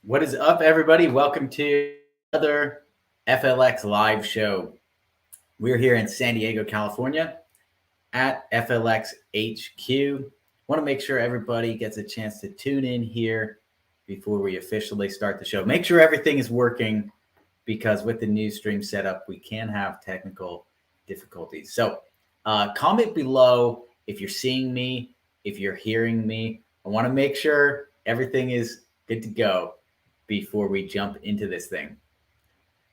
What is up, everybody? Welcome to another FLX live show. We're here in San Diego, California at FLX HQ. Want to make sure everybody gets a chance to tune in here before we officially start the show. Make sure everything is working because with the new stream setup, we can have technical difficulties. So comment below if you're seeing me, if you're hearing me. I want to make sure everything is good to go before we jump into this thing.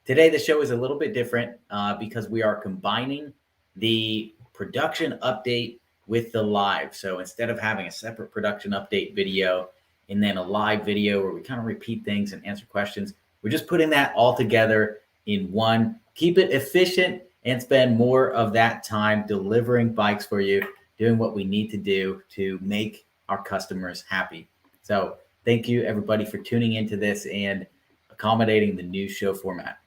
Today, the show is a little bit different because we are combining the production update with the live. So instead of having a separate production update video and then a live video where we kind of repeat things and answer questions, we're just putting that all together in one. Keep it efficient and spend more of that time delivering bikes for you, doing what we need to do to make our customers happy. So thank you, everybody, for tuning into this and accommodating the new show format.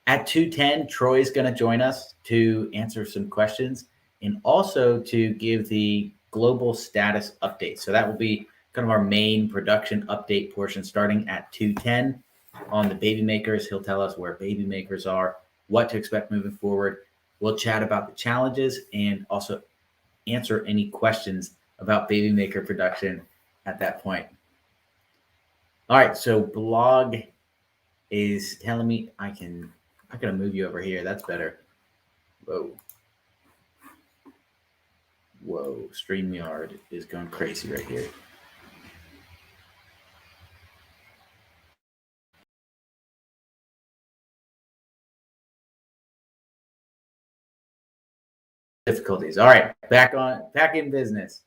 At 2:10, Troy is going to join us to answer some questions and also to give the global status update. So that will be kind of our main production update portion starting at 2:10 on the baby makers. He'll tell us where baby makers are, what to expect moving forward. We'll chat about the challenges and also answer any questions about baby maker production at that point. All right, so blog is telling me I'm gonna move you over here. That's better. Whoa, StreamYard is going crazy right here. Difficulties. All right, back in business.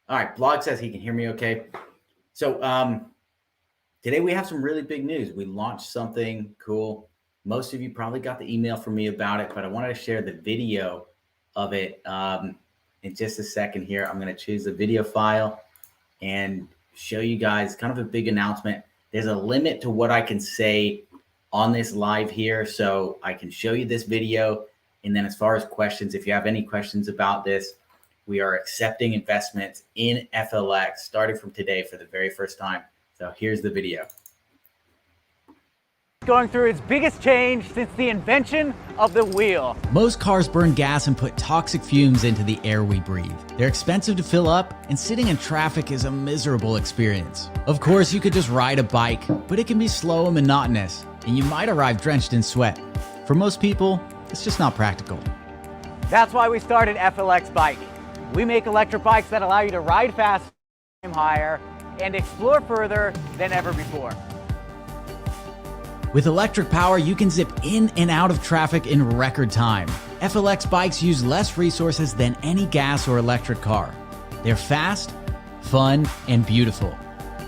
All right, blog says he can hear me okay. So today we have some really big news. We launched something cool. Most of you probably got the email from me about it, but I wanted to share the video of it in just a second here. I'm going to choose the video file and show you guys kind of a big announcement. There's a limit to what I can say on this live here, so I can show you this video. And then as far as questions, if you have any questions about this, we are accepting investments in FLX starting from today for the very first time. So here's the video. Going through its biggest change since the invention of the wheel. Most cars burn gas and put toxic fumes into the air we breathe. They're expensive to fill up, and sitting in traffic is a miserable experience. Of course, you could just ride a bike, but it can be slow and monotonous, and you might arrive drenched in sweat. For most people, it's just not practical. That's why we started FLX Bike. We make electric bikes that allow you to ride fast, climb higher, and explore further than ever before. With electric power, you can zip in and out of traffic in record time. FLX bikes use less resources than any gas or electric car. They're fast, fun, and beautiful.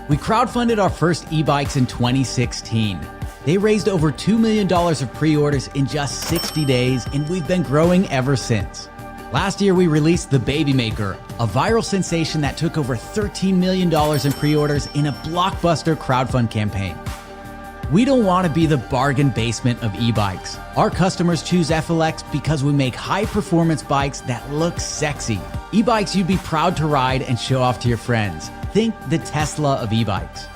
We crowdfunded our first e-bikes in 2016. They raised over $2 million of pre-orders in just 60 days, and we've been growing ever since. Last year, we released the Baby Maker, a viral sensation that took over $13 million in pre-orders in a blockbuster crowdfund campaign. We don't want to be the bargain basement of e-bikes. Our customers choose FLX because we make high-performance bikes that look sexy. E-bikes you'd be proud to ride and show off to your friends. Think the Tesla of e-bikes.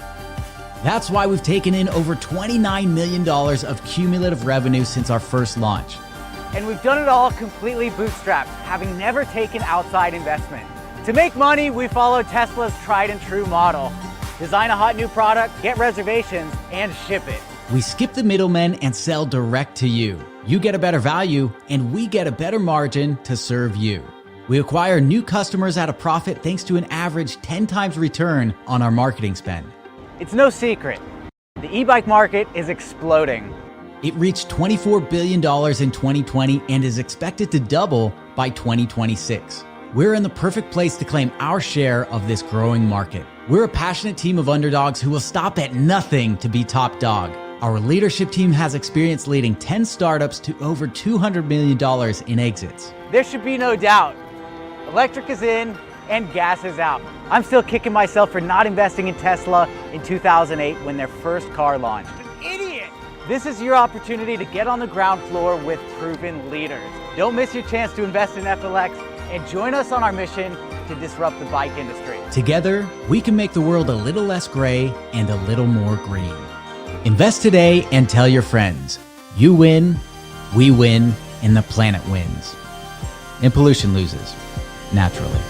That's why we've taken in over $29 million of cumulative revenue since our first launch. And we've done it all completely bootstrapped, having never taken outside investment. To make money, we followed Tesla's tried and true model. Design a hot new product, get reservations, and ship it. We skip the middlemen and sell direct to you. You get a better value, and we get a better margin to serve you. We acquire new customers at a profit thanks to an average 10 times return on our marketing spend. It's no secret. The e-bike market is exploding. It reached $24 billion in 2020 and is expected to double by 2026. We're in the perfect place to claim our share of this growing market. We're a passionate team of underdogs who will stop at nothing to be top dog. Our leadership team has experience leading 10 startups to over $200 million in exits. There should be no doubt. Electric is in and gas is out. I'm still kicking myself for not investing in Tesla in 2008 when their first car launched. An idiot! This is your opportunity to get on the ground floor with proven leaders. Don't miss your chance to invest in FLX and join us on our mission to disrupt the bike industry. Together, we can make the world a little less gray and a little more green. Invest today and tell your friends. You win, we win, and the planet wins. And pollution loses, naturally.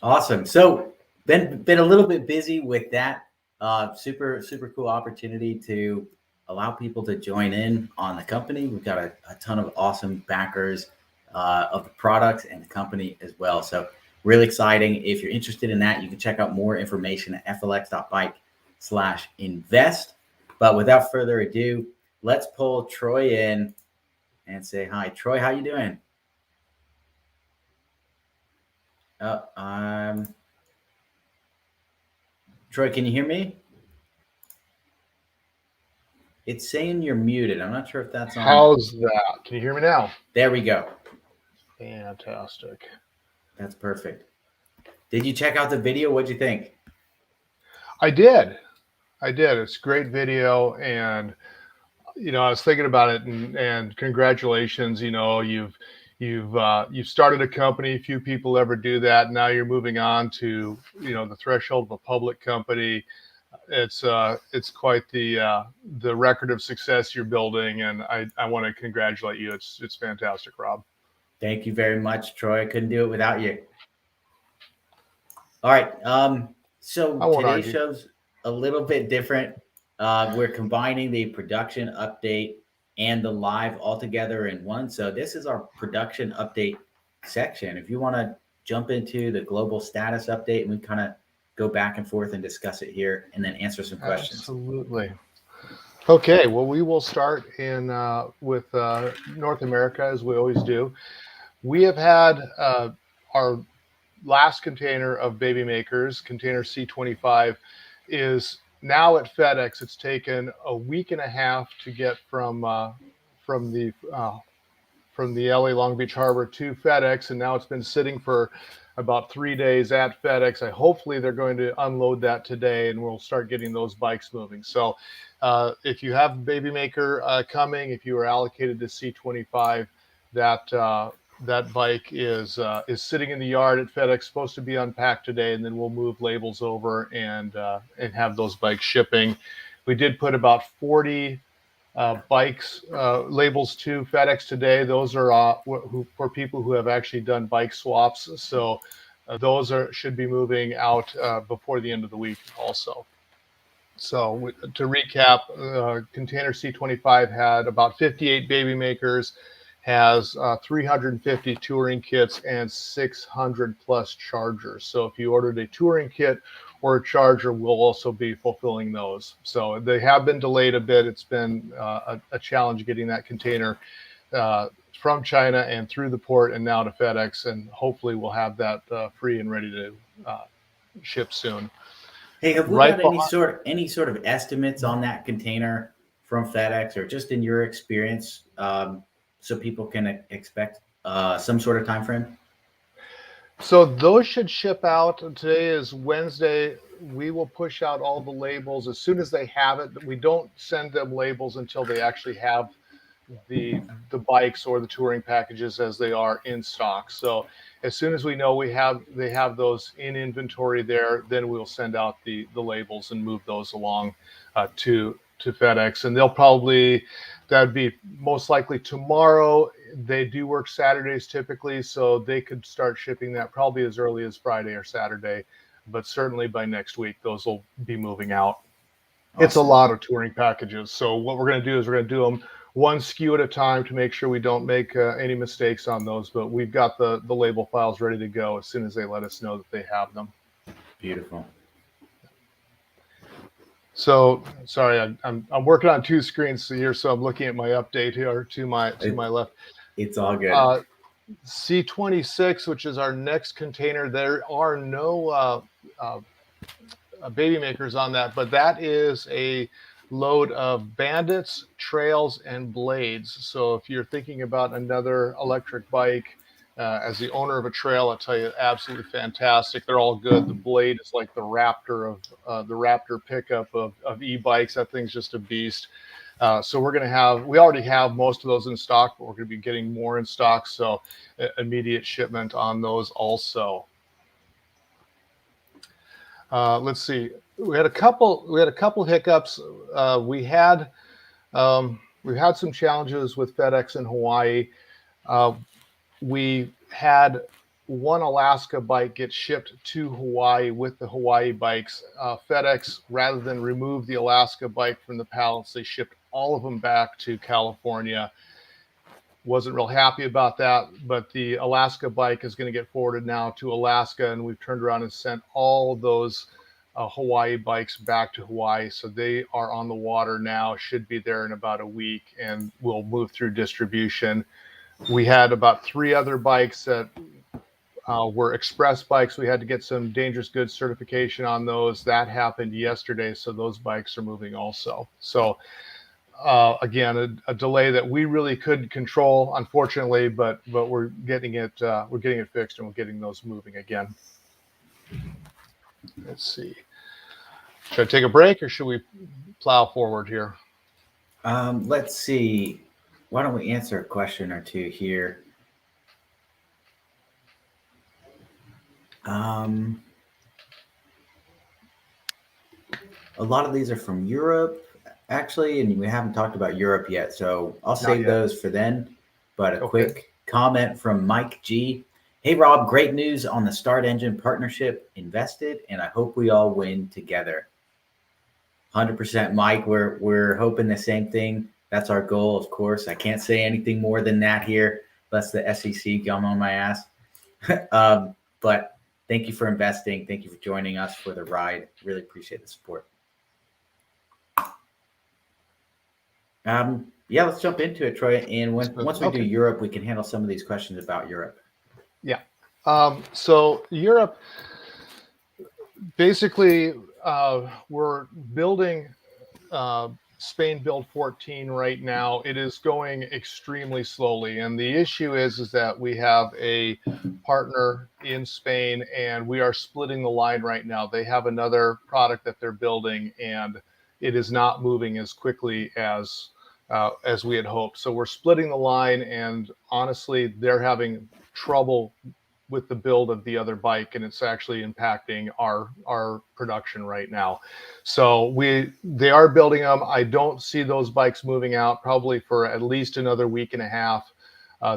Awesome. So been a little bit busy with that. Super cool opportunity to allow people to join in on the company. We've got a ton of awesome backers of the products and the company as well. So really exciting. If you're interested in that, you can check out more information at flx.bike/invest. But without further ado, let's pull Troy in and say hi. Troy, how you doing? Troy, can you hear me? It's saying you're muted. I'm not sure if that's on. How's that? Can you hear me now? There we go. Fantastic. That's perfect. Did you check out the video? What'd you think? I did. It's a great video, and I was thinking about it, and congratulations. You've started a company. Few people ever do that. Now you're moving on to the threshold of a public company. It's quite the record of success you're building, and I want to congratulate you. It's fantastic, Rob. Thank you very much, Troy. I couldn't do it without you. All right. So today's show's a little bit different. We're combining the production update and the live all together in one. So this is our production update section. If you want to jump into the global status update, and we kind of go back and forth and discuss it here and then answer some questions. Absolutely. Okay, well, we will start with North America, as we always do. We have had our last container of baby makers, Container C25, is now at FedEx. It's taken a week and a half to get from the LA Long Beach Harbor to FedEx, and now it's been sitting for about 3 days at FedEx. Hopefully they're going to unload that today, and we'll start getting those bikes moving. So if you have baby maker coming, if you are allocated to C25, that bike is sitting in the yard at FedEx, supposed to be unpacked today, and then we'll move labels over and have those bikes shipping. We did put about 40 bikes labels to FedEx today. Those are for people who have actually done bike swaps. So those should be moving out before the end of the week also. So to recap, Container C25 had about 58 baby makers, has 350 touring kits and 600 plus chargers. So if you ordered a touring kit or a charger, we'll also be fulfilling those. So they have been delayed a bit. It's been a challenge getting that container from China and through the port and now to FedEx, and hopefully we'll have that free and ready to ship soon. Hey, have we got any sort of estimates on that container from FedEx, or just in your experience, so people can expect some sort of time frame? So those should ship out. Today is Wednesday. We will push out all the labels as soon as they have it. We don't send them labels until they actually have the bikes or the touring packages as they are in stock. So as soon as we know they have those in inventory there, then we'll send out the labels and move those along to FedEx. And that'd be most likely tomorrow. They do work Saturdays typically, so they could start shipping that probably as early as Friday or Saturday, but certainly by next week, those will be moving out. Awesome. It's a lot of touring packages. So what we're going to do is we're going to do them one SKU at a time to make sure we don't make any mistakes on those, but we've got the label files ready to go as soon as they let us know that they have them. Beautiful. So sorry, I'm working on two screens here, so I'm looking at my update here to my left. It's all good. C26, which is our next container, there are no baby makers on that, but that is a load of bandits, trails, and blades. So if you're thinking about another electric bike As the owner of a trail, I'll tell you, absolutely fantastic. They're all good. The blade is like the Raptor of the Raptor pickup of e-bikes. That thing's just a beast. So we already have most of those in stock, but we're going to be getting more in stock. So immediate shipment on those also. Let's see. We had a couple hiccups. We've had some challenges with FedEx in Hawaii. We had one Alaska bike get shipped to Hawaii with the Hawaii bikes. FedEx, rather than remove the Alaska bike from the pallets, they shipped all of them back to California. Wasn't real happy about that, but the Alaska bike is going to get forwarded now to Alaska, and we've turned around and sent all those Hawaii bikes back to Hawaii. So they are on the water now, should be there in about a week, and will move through distribution. We had about 3 other bikes that were express bikes. We had to get some dangerous goods certification on those. That happened yesterday, so those bikes are moving also. So again, a delay that we really couldn't control, unfortunately, but we're getting it fixed, and we're getting those moving again. Let's see. Should I take a break, or should we plow forward here? Let's see. Why don't we answer a question or two here? A lot of these are from Europe, actually, and we haven't talked about Europe yet, so I'll save those for then. But a quick comment from Mike G. Hey, Rob, great news on the Start Engine partnership. Invested, and I hope we all win together. 100%, Mike. We're hoping the same thing. That's our goal, of course. I can't say anything more than that here, lest the SEC come on my ass. But thank you for investing. Thank you for joining us for the ride. Really appreciate the support. Yeah, let's jump into it, Troy. And once we do Europe, we can handle some of these questions about Europe. Yeah. So Europe, basically, we're building Spain Build 14 right now. It is going extremely slowly, and the issue is that we have a partner in Spain, and we are splitting the line right now. They have another product that they're building, and it is not moving as quickly as we had hoped. So we're splitting the line, and honestly, they're having trouble with the build of the other bike, and it's actually impacting our production right now. So they are building them. I don't see those bikes moving out probably for at least another week and a half,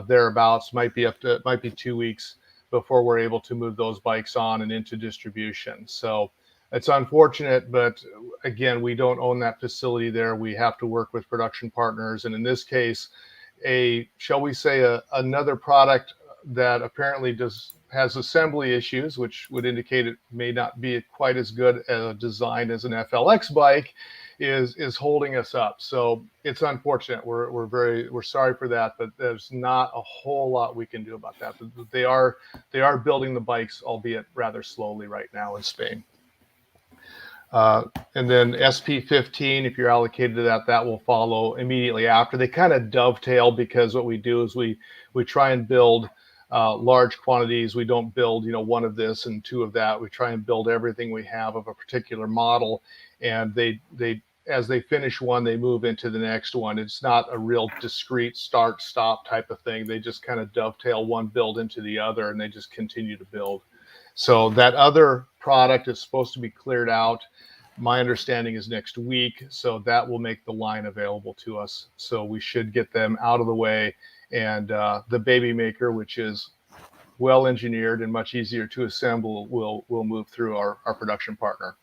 thereabouts. Might be 2 weeks before we're able to move those bikes on and into distribution. So it's unfortunate, but again, we don't own that facility there. We have to work with production partners, and in this case, another product that apparently has assembly issues, which would indicate it may not be quite as good a design as an FLX bike, is holding us up. So it's unfortunate. We're sorry for that, but there's not a whole lot we can do about that. They are building the bikes, albeit rather slowly right now in Spain. And then SP15, if you're allocated to that will follow immediately after. They kind of dovetail, because what we do is we try and build large quantities. We don't build, 1 of this and 2 of that. We try and build everything we have of a particular model, and they as they finish one, they move into the next one. It's not a real discrete start stop type of thing. They just kind of dovetail one build into the other, and they just continue to build. So that other product is supposed to be cleared out. My understanding is next week, so that will make the line available to us. So we should get them out of the way, and the baby maker, which is well engineered and much easier to assemble, will move through our production partner.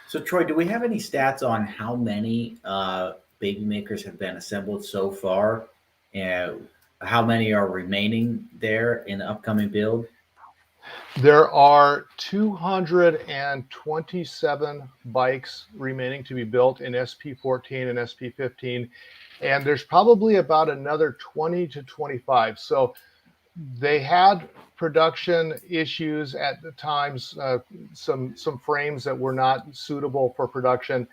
So Troy, do we have any stats on how many baby makers have been assembled so far, and how many are remaining there in the upcoming build? There are 227 bikes remaining to be built in SP14 and SP15, and there's probably about another 20 to 25. So they had production issues at the times, some frames that were not suitable for production.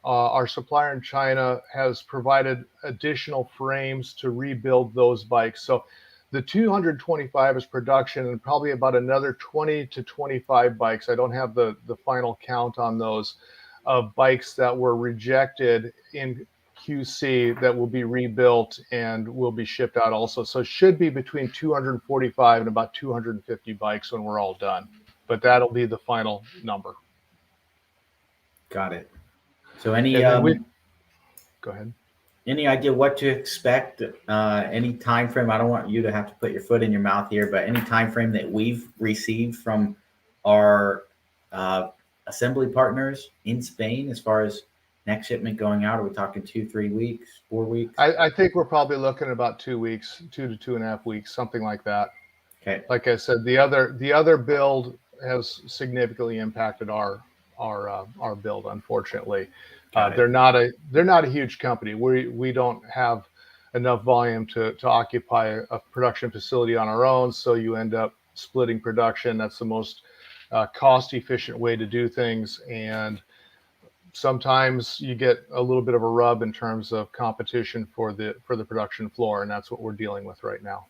Our supplier in China has provided additional frames to rebuild those bikes. So The 225 is production, and probably about another 20 to 25 bikes. I don't have the final count on those, of bikes that were rejected in QC that will be rebuilt and will be shipped out also. So it should be between 245 and about 250 bikes when we're all done. But that'll be the final number. Got it. So any And then go ahead. any idea what to expect? Any time frame? I don't want you to have to put your foot in your mouth here, but any time frame that we've received from our assembly partners in Spain as far as next shipment going out? Are we talking 2-3 weeks, 4 weeks? I think we're probably looking at about 2 weeks, 2 to 2.5 weeks, something like that. Okay. Like I said, the other build has significantly impacted our build, unfortunately. They're not a huge company. We don't have enough volume to occupy a production facility on our own, so you end up splitting production. That's the most cost efficient way to do things, and sometimes you get a little bit of a rub in terms of competition for the production floor, and that's what we're dealing with right now.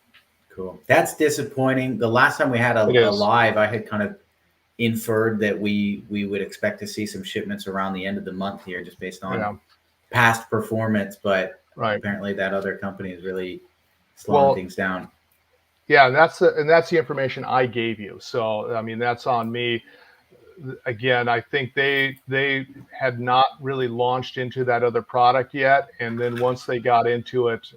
Cool. That's disappointing. The last time we had a live, I had kind of inferred that we would expect to see some shipments around the end of the month here, just based on past performance. But apparently that other company is really slowing things down. Yeah, and that's the information I gave you. So I mean, that's on me. Again, I think they had not really launched into that other product yet, and then once they got into it,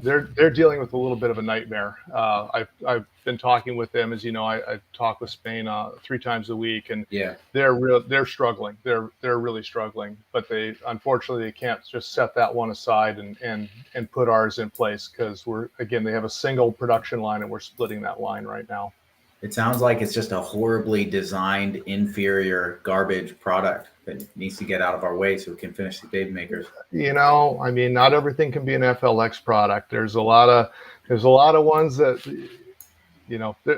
they're dealing with a little bit of a nightmare. I've been talking with them, as you know. I talk with Spain 3 times a week, and they're struggling. They're really struggling, but unfortunately they can't just set that one aside and put ours in place, because they have a single production line and we're splitting that line right now. It sounds like it's just a horribly designed, inferior, garbage product that needs to get out of our way so we can finish the baby makers. I mean, not everything can be an FLX product. There's a lot of ones that,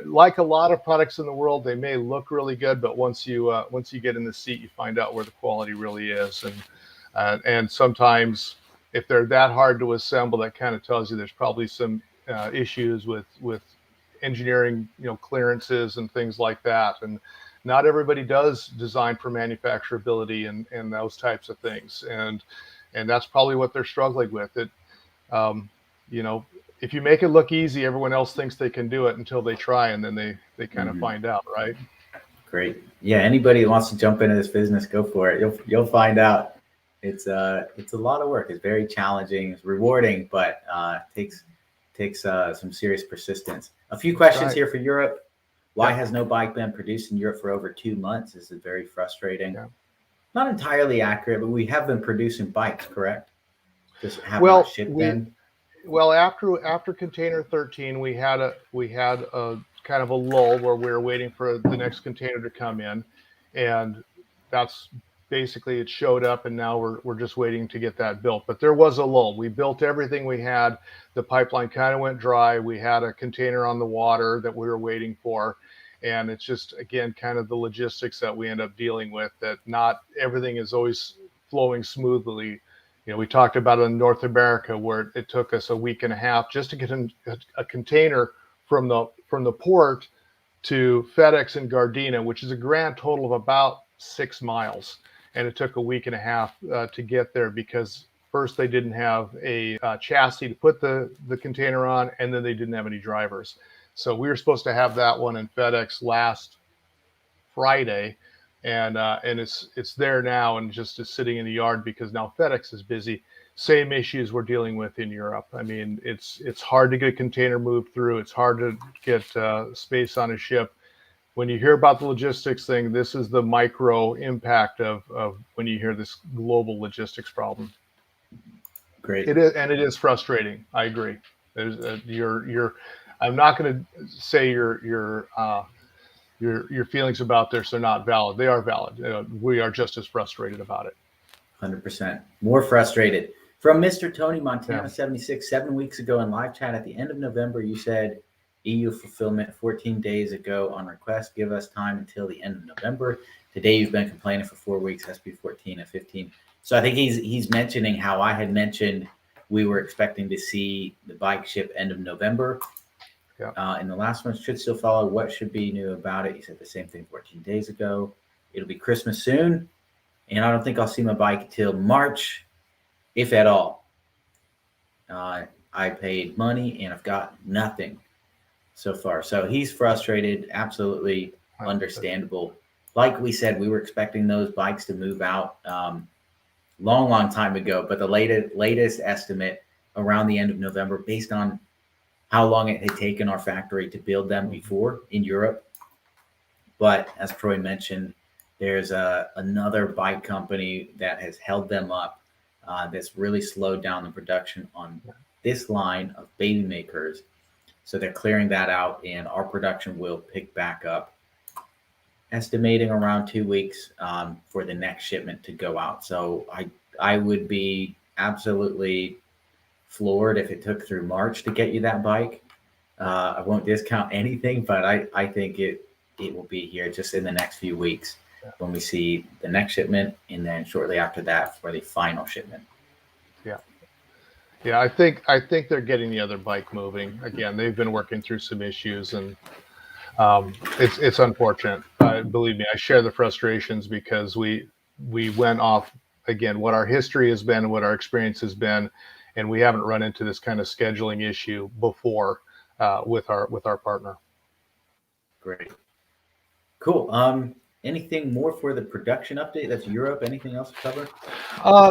like a lot of products in the world, they may look really good, but once you get in the seat, you find out where the quality really is. And sometimes if they're that hard to assemble, that kind of tells you there's probably some issues with engineering, clearances and things like that. And not everybody does design for manufacturability and those types of things. And that's probably what they're struggling with. If you make it look easy, everyone else thinks they can do it until they try, and then they kind of find out, right? Great. Yeah. Anybody who wants to jump into this business, go for it. You'll find out. It's a lot of work. It's very challenging. It's rewarding, but takes some serious persistence. A few questions here for Europe. Why has no bike been produced in Europe for over 2 months? This is very frustrating. Yeah. Not entirely accurate, but we have been producing bikes, correct? Just have not shipped them. Well, after Container 13, we had a kind of a lull where we were waiting for the next container to come in, and that's basically, it showed up, and now we're just waiting to get that built. But there was a lull. We built everything we had. The pipeline kind of went dry. We had a container on the water that we were waiting for. And it's just, again, kind of the logistics that we end up dealing with, that not everything is always flowing smoothly. We talked about it in North America, where it took us a week and a half just to get a container from the port to FedEx in Gardena, which is a grand total of about 6 miles. And it took a week and a half to get there, because first they didn't have a chassis to put the container on, and then they didn't have any drivers. So we were supposed to have that one in FedEx last Friday, and it's there now, and just is sitting in the yard because now FedEx is busy. Same issues we're dealing with in Europe. I mean, it's hard to get a container moved through. It's hard to get space on a ship. When you hear about the logistics thing, this is the micro impact of when you hear this global logistics problem. Great. It is, and it is frustrating. I agree. I'm not going to say your feelings about this are not valid. They are valid. We are just as frustrated about it. 100%. More frustrated. From Mr. Tony Montana 76, 7 weeks ago in live chat at the end of November, you said EU fulfillment 14 days ago on request. Give us time until the end of November. Today you've been complaining for 4 weeks, SP14 at 15. So I think he's mentioning how I had mentioned we were expecting to see the bike ship end of November. Yeah. And the last one should still follow. What should be new about it? You said the same thing 14 days ago. It'll be Christmas soon, and I don't think I'll see my bike until March, if at all. I paid money and I've got nothing so far. So he's frustrated, absolutely understandable. Like we said, we were expecting those bikes to move out long time ago, but the latest estimate around the end of November, based on how long it had taken our factory to build them before in Europe. But as Troy mentioned, there's another bike company that has held them up that's really slowed down the production on this line of baby makers. So they're clearing that out, and our production will pick back up, estimating around 2 weeks for the next shipment to go out. So I would be absolutely floored if it took through March to get you that bike. I won't discount anything, but I think it will be here just in the next few weeks when we see the next shipment, and then shortly after that for the final shipment. Yeah, I think they're getting the other bike moving. Again, they've been working through some issues, and it's unfortunate. Believe me, I share the frustrations because we went off again what our history has been, what our experience has been, and we haven't run into this kind of scheduling issue before with our partner. Great, cool. Anything more for the production update? That's Europe. Anything else to cover?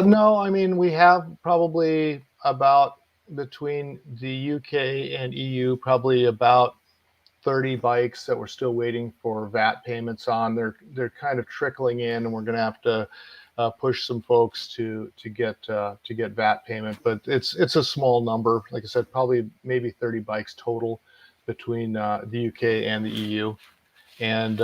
No, I mean, we have probably about between the UK and EU, probably about 30 bikes that we're still waiting for VAT payments on. They're kind of trickling in, and we're going to have to push some folks to get VAT payment. But it's a small number. Like I said, probably maybe 30 bikes total between the UK and the EU. And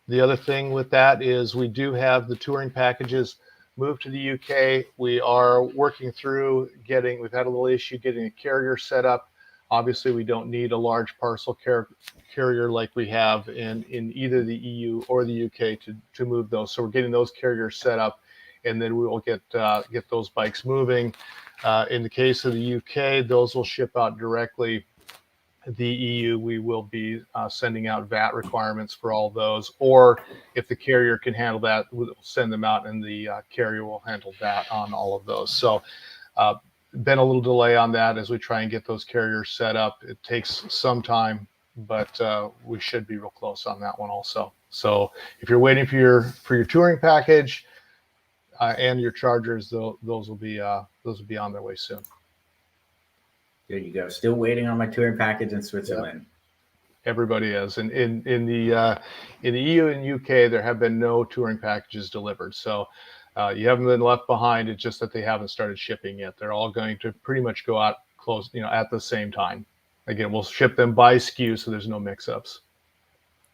the other thing with that is we do have the touring packages moved to the UK. We are working through we've had a little issue getting a carrier set up. Obviously, we don't need a large parcel carrier like we have in either the EU or the UK to move those. So we're getting those carriers set up, and then we will get those bikes moving. In the case of the UK, those will ship out directly. The EU, we will be sending out VAT requirements for all those, or if the carrier can handle that, we'll send them out, and the carrier will handle that on all of those. So been a little delay on that as we try and get those carriers set up. It takes some time, but we should be real close on that one also. So if you're waiting for your touring package and your chargers, those will be on their way soon. There you go. Still waiting on my touring package in Switzerland. Yep. Everybody is. And in the EU and UK, there have been no touring packages delivered. So you haven't been left behind. It's just that they haven't started shipping yet. They're all going to pretty much go out close, at the same time. Again, we'll ship them by SKU, so there's no mix-ups.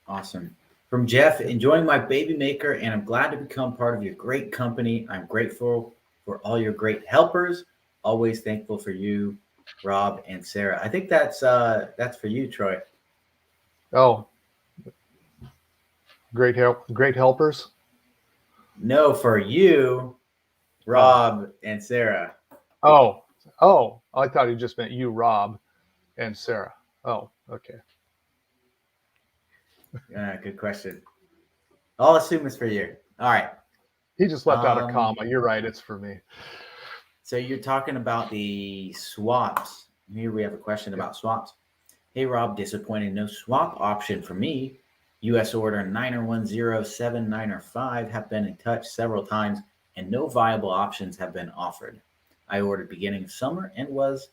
Awesome. From Jeff, enjoying my baby maker, and I'm glad to become part of your great company. I'm grateful for all your great helpers. Always thankful for you, Rob and Sarah. I think that's for you, Troy. Oh, great helpers. No, for you, Rob and Sarah. Oh, I thought he just meant you, Rob, and Sarah. Oh, okay. Good question. I'll assume it's for you. All right. He just left out a comma. You're right. It's for me. So you're talking about the swaps. Here we have a question about swaps. Hey, Rob, disappointed. No swap option for me. U.S. order 9010795 have been in touch several times, and no viable options have been offered. I ordered beginning of summer and was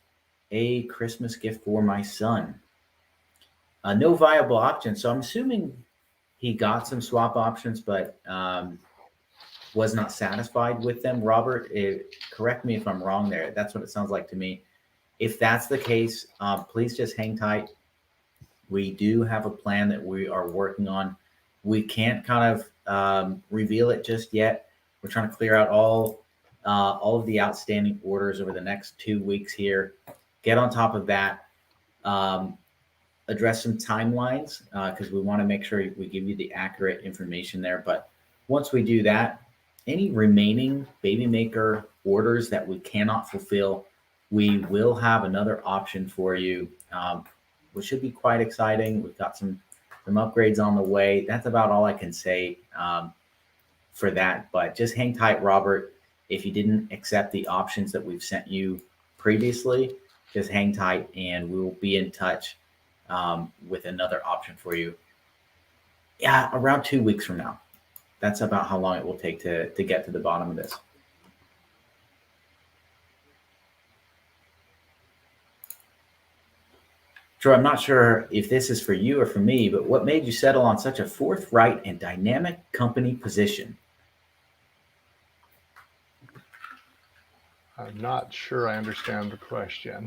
a Christmas gift for my son. No viable options. So I'm assuming he got some swap options, but was not satisfied with them. Robert, correct me if I'm wrong there. That's what it sounds like to me. If that's the case, please just hang tight. We do have a plan that we are working on. We can't kind of reveal it just yet. We're trying to clear out all of the outstanding orders over the next 2 weeks here. Get on top of that. Address some timelines because we want to make sure we give you the accurate information there. But once we do that, any remaining baby maker orders that we cannot fulfill, we will have another option for you which should be quite exciting. We've got some upgrades on the way. That's about all I can say for that. But just hang tight, Robert. If you didn't accept the options that we've sent you previously, just hang tight and we will be in touch with another option for you. Yeah, around 2 weeks from now. That's about how long it will take to get to the bottom of this. Troy, I'm not sure if this is for you or for me, but what made you settle on such a forthright and dynamic company position? I'm not sure I understand the question.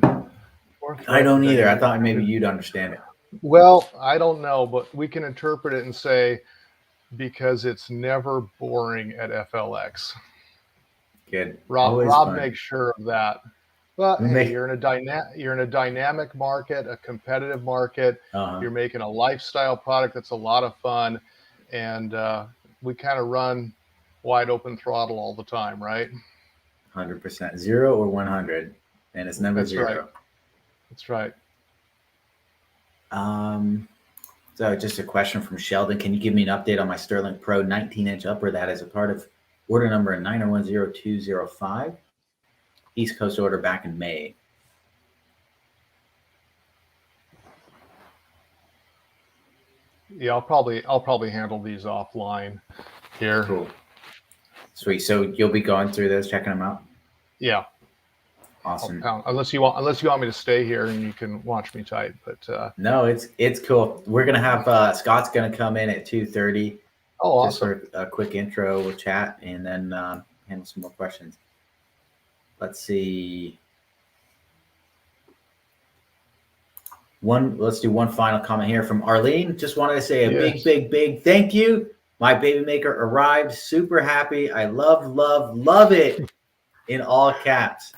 I don't either. I thought maybe you'd understand it. Well, I don't know, but we can interpret it and say because it's never boring at FLX. Good. Rob makes sure of that. But hey, you're in a dynamic market, a competitive market. You're making a lifestyle product that's a lot of fun, and we kind of run wide open throttle all the time, right? 100%, 0 or 100, and it's never zero. That's right. So just a question from Sheldon. Can you give me an update on my Sterling Pro 19-inch upper that is a part of order number 9010205? East Coast order back in May. Yeah, I'll probably handle these offline here. Cool. Sweet. So you'll be going through those, checking them out? Yeah. Awesome. Unless you want me to stay here and you can watch me type, but no, it's cool. We're gonna have Scott's gonna come in at 2:30. Oh, awesome. Just for a quick intro, we'll chat and then handle some more questions. Let's see. Let's do one final comment here from Arlene. Just wanted to say a big thank you. My baby maker arrived. Super happy. I love it. In all caps.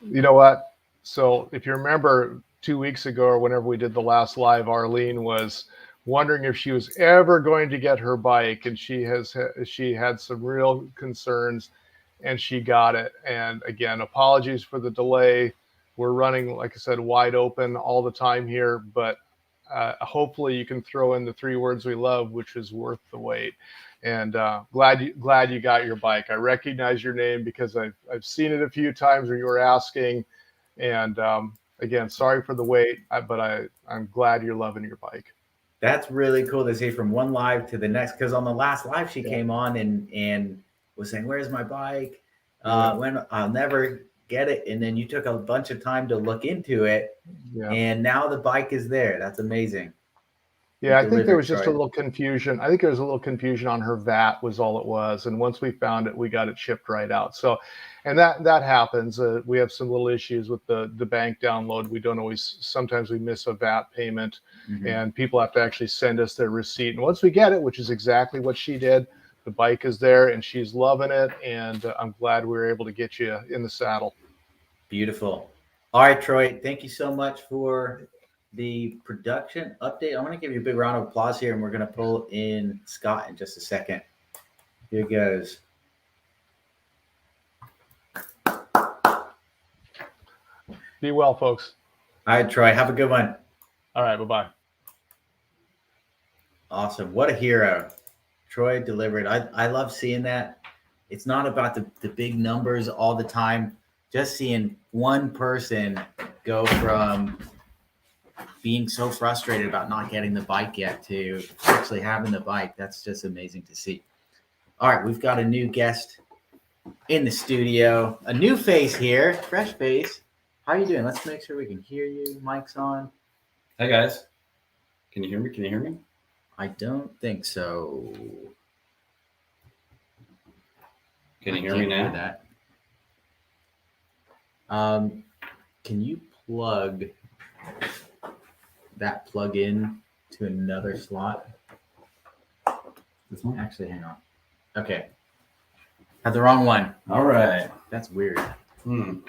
You know what? So if you remember 2 weeks ago or whenever we did the last live, Arlene was wondering if she was ever going to get her bike, and she had some real concerns, and she got it. And again, apologies for the delay. We're running, like I said, wide open all the time here, but hopefully you can throw in the 3 words we love, which is worth the wait. And glad you got your bike. I recognize your name because I've seen it a few times where you were asking. And again, sorry for the wait, but I'm glad you're loving your bike. That's really cool to see from one live to the next. Because on the last live, she came on and was saying, "Where's my bike? When I'll never get it." And then you took a bunch of time to look into it, and now the bike is there. That's amazing. Yeah, I think there was just a little confusion. I think there was a little confusion on her VAT was all it was. And once we found it, we got it shipped right out. So, and that happens. We have some little issues with the bank download. We don't always, sometimes we miss a VAT payment and people have to actually send us their receipt. And once we get it, which is exactly what she did, the bike is there and she's loving it. And I'm glad we were able to get you in the saddle. Beautiful. All right, Troy, thank you so much for the production update. I'm going to give you a big round of applause here, and we're going to pull in Scott in just a second. Here goes. Be well, folks. All right, Troy, have a good one. All right, bye-bye. Awesome. What a hero. Troy delivered. I love seeing that. It's not about the big numbers all the time. Just seeing one person go from being so frustrated about not getting the bike yet to actually having the bike. That's just amazing to see. All right, we've got a new guest in the studio, a new face here, fresh face. How are you doing? Let's make sure we can hear you. Mic's on. Hey guys, can you hear me? Can you hear me? I don't think so. Can you hear me now? Can you plug that plug in to another slot? This one? Actually, hang on. Okay. Had the wrong one. All right. That's weird. All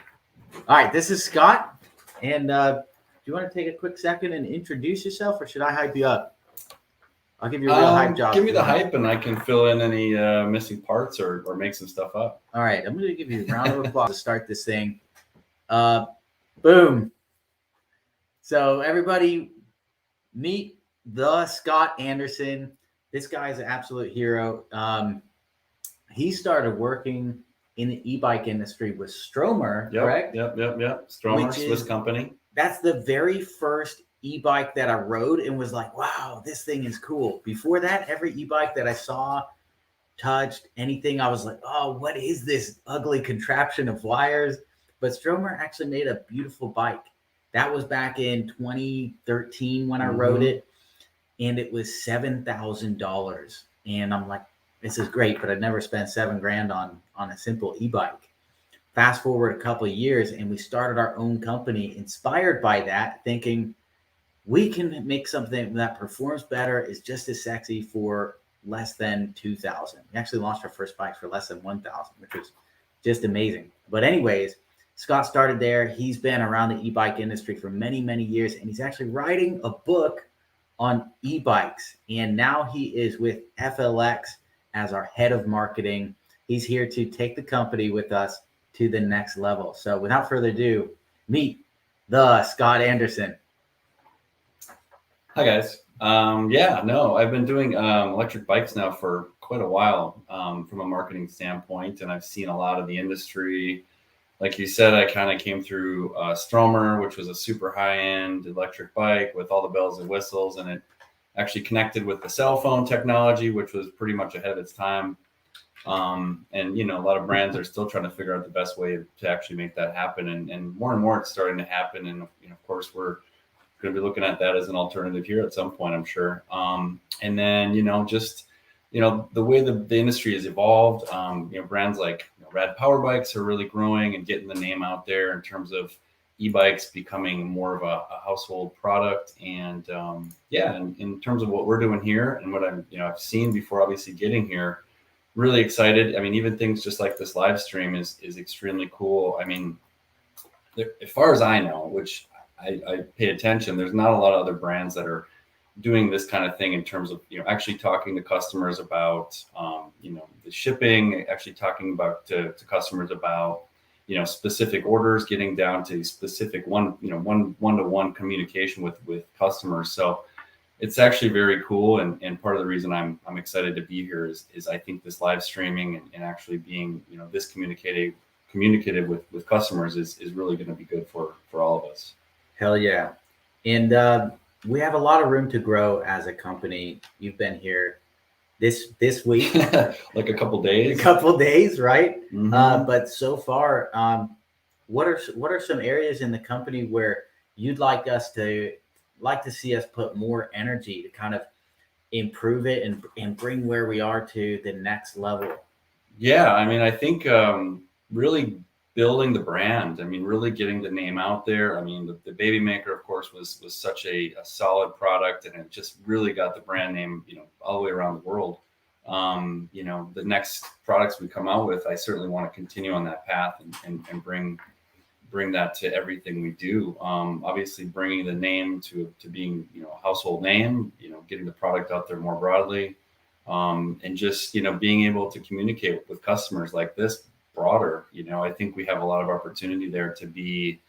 right, this is Scott. And do you want to take a quick second and introduce yourself, or should I hype you up? I'll give you a real hype job. Give me the hype and I can fill in any missing parts or make some stuff up. All right, I'm going to give you a round of applause to start this thing. Boom. So everybody meet the Scott Anderson. This guy is an absolute hero. He started working in the e-bike industry with Stromer, correct? Yep. Stromer, Swiss company. That's the very first e-bike that I rode and was like, wow, this thing is cool. Before that, every e-bike that I saw, touched, anything, I was like, oh, what is this ugly contraption of wires? But Stromer actually made a beautiful bike. That was back in 2013 when I rode it, and it was $7,000. And I'm like, this is great, but I'd never spent $7,000 on a simple e-bike. Fast forward a couple of years, and we started our own company inspired by that, thinking we can make something that performs better, is just as sexy for less than $2,000. We actually launched our first bikes for less than $1,000, which was just amazing. But anyways, Scott started there. He's been around the e-bike industry for many, many years, and he's actually writing a book on e-bikes. And now he is with FLX as our head of marketing. He's here to take the company with us to the next level. So without further ado, meet the Scott Anderson. Hi guys. I've been doing electric bikes now for quite a while from a marketing standpoint, and I've seen a lot of the industry. Like you said, I kind of came through Stromer, which was a super high-end electric bike with all the bells and whistles, and it actually connected with the cell phone technology, which was pretty much ahead of its time. And a lot of brands are still trying to figure out the best way to actually make that happen, and more it's starting to happen. And of course, we're going to be looking at that as an alternative here at some point, I'm sure. And then the way the industry has evolved, brands like Rad Power Bikes are really growing and getting the name out there in terms of e-bikes becoming more of a household product. And in terms of what we're doing here and what I've seen before obviously getting here, really excited. I mean, even things just like this live stream is extremely cool. I mean, as far as I know, which I pay attention, there's not a lot of other brands that are doing this kind of thing in terms of actually talking to customers about the shipping, actually talking about to customers about specific orders, getting down to specific one-to-one communication with customers. So it's actually very cool, and part of the reason I'm excited to be here is I think this live streaming and actually being this communicative with customers is really going to be good for all of us. Hell yeah. And we have a lot of room to grow as a company. You've been here this week. Like a couple days. Right? Mm-hmm. But so far, what are some areas in the company where you'd like to see us put more energy to kind of improve it and bring where we are to the next level? Yeah, I mean, I think really building the brand. I mean, really getting the name out there. I mean, the Baby Maker, of course, was such a solid product, and it just really got the brand name, all the way around the world. The next products we come out with, I certainly want to continue on that path and bring that to everything we do. Obviously, bringing the name to being, a household name. Getting the product out there more broadly, and just being able to communicate with customers like this broader. I think we have a lot of opportunity there to be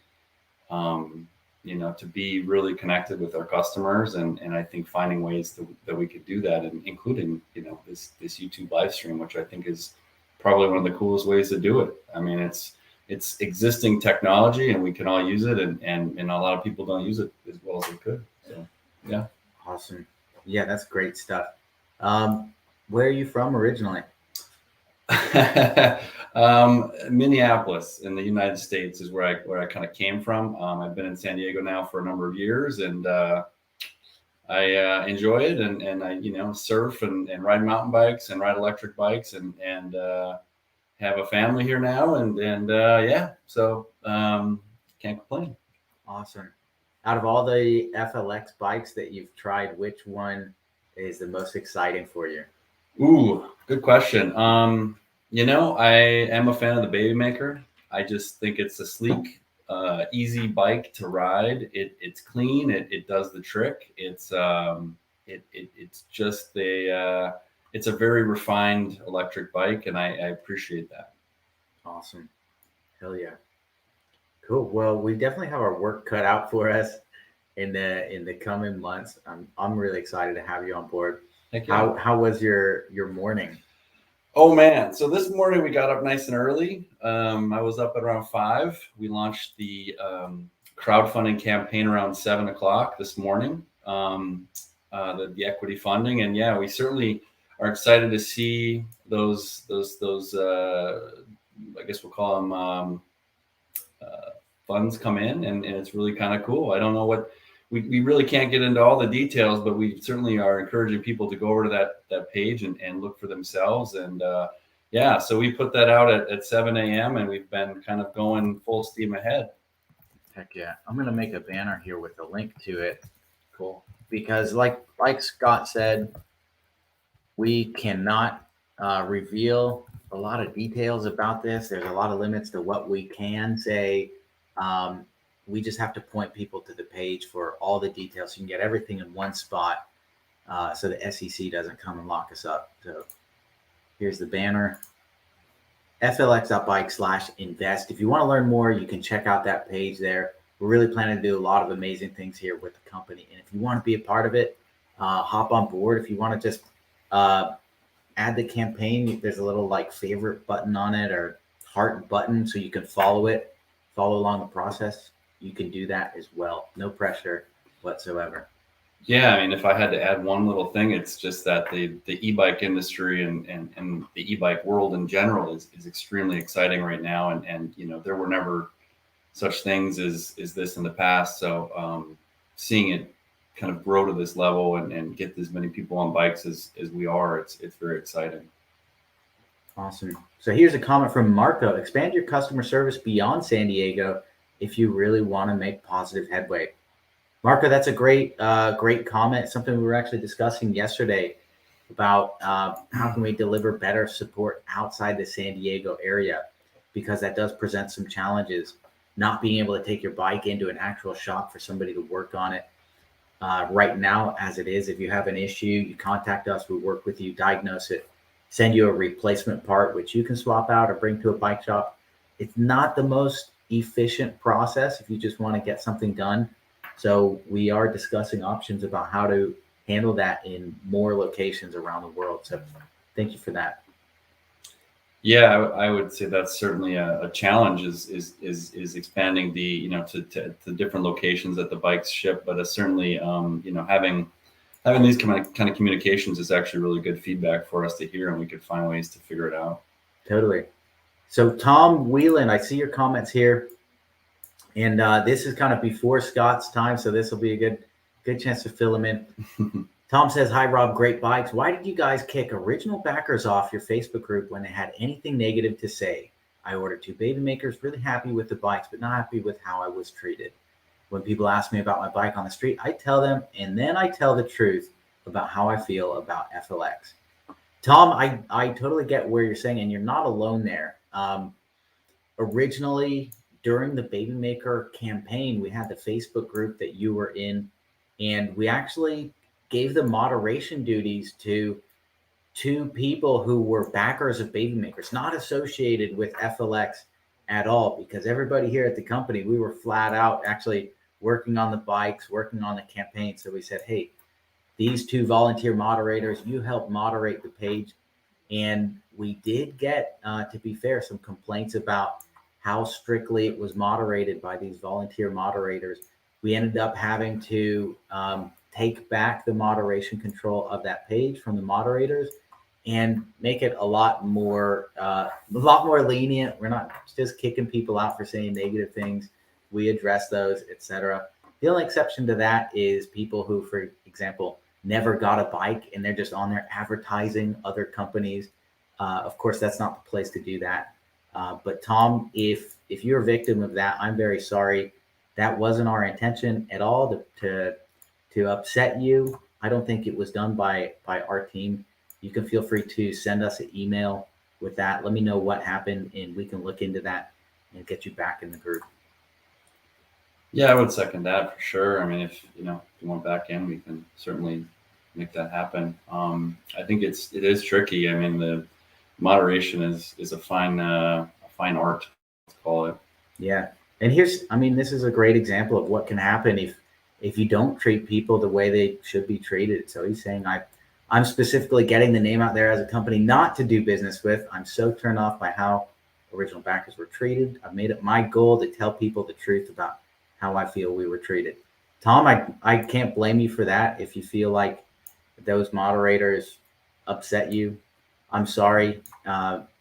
really connected with our customers, and I think finding ways that we could do that, and including this YouTube live stream, which I think is probably one of the coolest ways to do it. I mean, it's existing technology, and we can all use it, and a lot of people don't use it as well as they could. So yeah. Awesome. Yeah, that's great stuff. Where are you from originally? Minneapolis in the United States is where I kind of came from. I've been in San Diego now for a number of years, and I enjoy it, and I surf and ride mountain bikes and ride electric bikes, and have a family here now, and so can't complain. Awesome. Out of all the FLX bikes that you've tried, which one is the most exciting for you? Ooh, good question. I am a fan of the Baby Maker. I just think it's a sleek, easy bike to ride. It's clean. It does the trick. It's just it's a very refined electric bike, and I appreciate that. Awesome. Hell yeah. Cool. Well, we definitely have our work cut out for us. in the coming months. I'm really excited to have you on board. Heck yeah. How was your morning? Oh man! So this morning we got up nice and early. I was up at around 5. We launched the crowdfunding campaign around 7 o'clock this morning. The equity funding, and yeah, we certainly are excited to see those I guess we'll call them funds come in, and it's really kind of cool. I don't know what we really can't get into all the details, but we certainly are encouraging people to go over to that page and look for themselves. And yeah, so we put that out at 7 a.m. and we've been kind of going full steam ahead. Heck yeah. I'm gonna make a banner here with a link to it. Cool. Because like Scott said, we cannot reveal a lot of details about this. There's a lot of limits to what we can say. We just have to point people to the page for all the details. So you can get everything in one spot, so the SEC doesn't come and lock us up. So here's the banner. FLX.bike/invest. If you want to learn more, you can check out that page there. We're really planning to do a lot of amazing things here with the company. And if you want to be a part of it, hop on board. If you want to just add the campaign, there's a little like favorite button on it or heart button so you can follow along the process. You can do that as well. No pressure whatsoever. Yeah, I mean, if I had to add one little thing, it's just that the e-bike industry and the e-bike world in general is extremely exciting right now. And you know, there were never such things as this in the past. So seeing it kind of grow to this level and get as many people on bikes as we are, it's very exciting. Awesome. So here's a comment from Marco. Expand your customer service beyond San Diego if you really want to make positive headway. Marco, that's a great comment. Something we were actually discussing yesterday about how can we deliver better support outside the San Diego area, because that does present some challenges. Not being able to take your bike into an actual shop for somebody to work on it. Right now, as it is, if you have an issue, you contact us, we work with you, diagnose it, send you a replacement part, which you can swap out or bring to a bike shop. It's not the most efficient process if you just want to get something done. So we are discussing options about how to handle that in more locations around the world. So thank you for that. Yeah, I would say that's certainly a challenge is expanding the, you know, to different locations that the bikes ship, but certainly you know, having these kind of communications is actually really good feedback for us to hear, and we could find ways to figure it out. Totally. So Tom Whelan, I see your comments here, and this is kind of before Scott's time, so this will be a good chance to fill him in. Tom says, "Hi Rob, great bikes. Why did you guys kick original backers off your Facebook group when they had anything negative to say? I ordered 2 baby makers, really happy with the bikes, but not happy with how I was treated. When people ask me about my bike on the street, I tell them, and then I tell the truth about how I feel about FLX." Tom, I totally get where you're saying, and you're not alone there. Originally, during the Baby Maker campaign, we had the Facebook group that you were in, and we actually gave the moderation duties to 2 people who were backers of Baby Makers, not associated with FLX at all, because everybody here at the company, we were flat out actually working on the bikes, working on the campaign. So we said, hey, these 2 volunteer moderators, you help moderate the page. And we did get, to be fair, some complaints about how strictly it was moderated by these volunteer moderators. We ended up having to take back the moderation control of that page from the moderators and make it a lot more lenient. We're not just kicking people out for saying negative things. We address those, etc. The only exception to that is people who, for example, never got a bike and they're just on there advertising other companies. Of course, that's not the place to do that. But Tom, if you're a victim of that, I'm very sorry. That wasn't our intention at all to upset you. I don't think it was done by our team. You can feel free to send us an email with that. Let me know what happened, and we can look into that and get you back in the group. Yeah, I would second that for sure. I mean, if you want back in, we can certainly make that happen. I think it is tricky. I mean, the moderation is a fine art, let's call it. Yeah. And this is a great example of what can happen if you don't treat people the way they should be treated. So he's saying, I'm specifically getting the name out there as a company not to do business with. I'm so turned off by how original backers were treated. I've made it my goal to tell people the truth about how I feel we were treated. Tom, I can't blame you for that. If you feel like those moderators upset you, I'm sorry.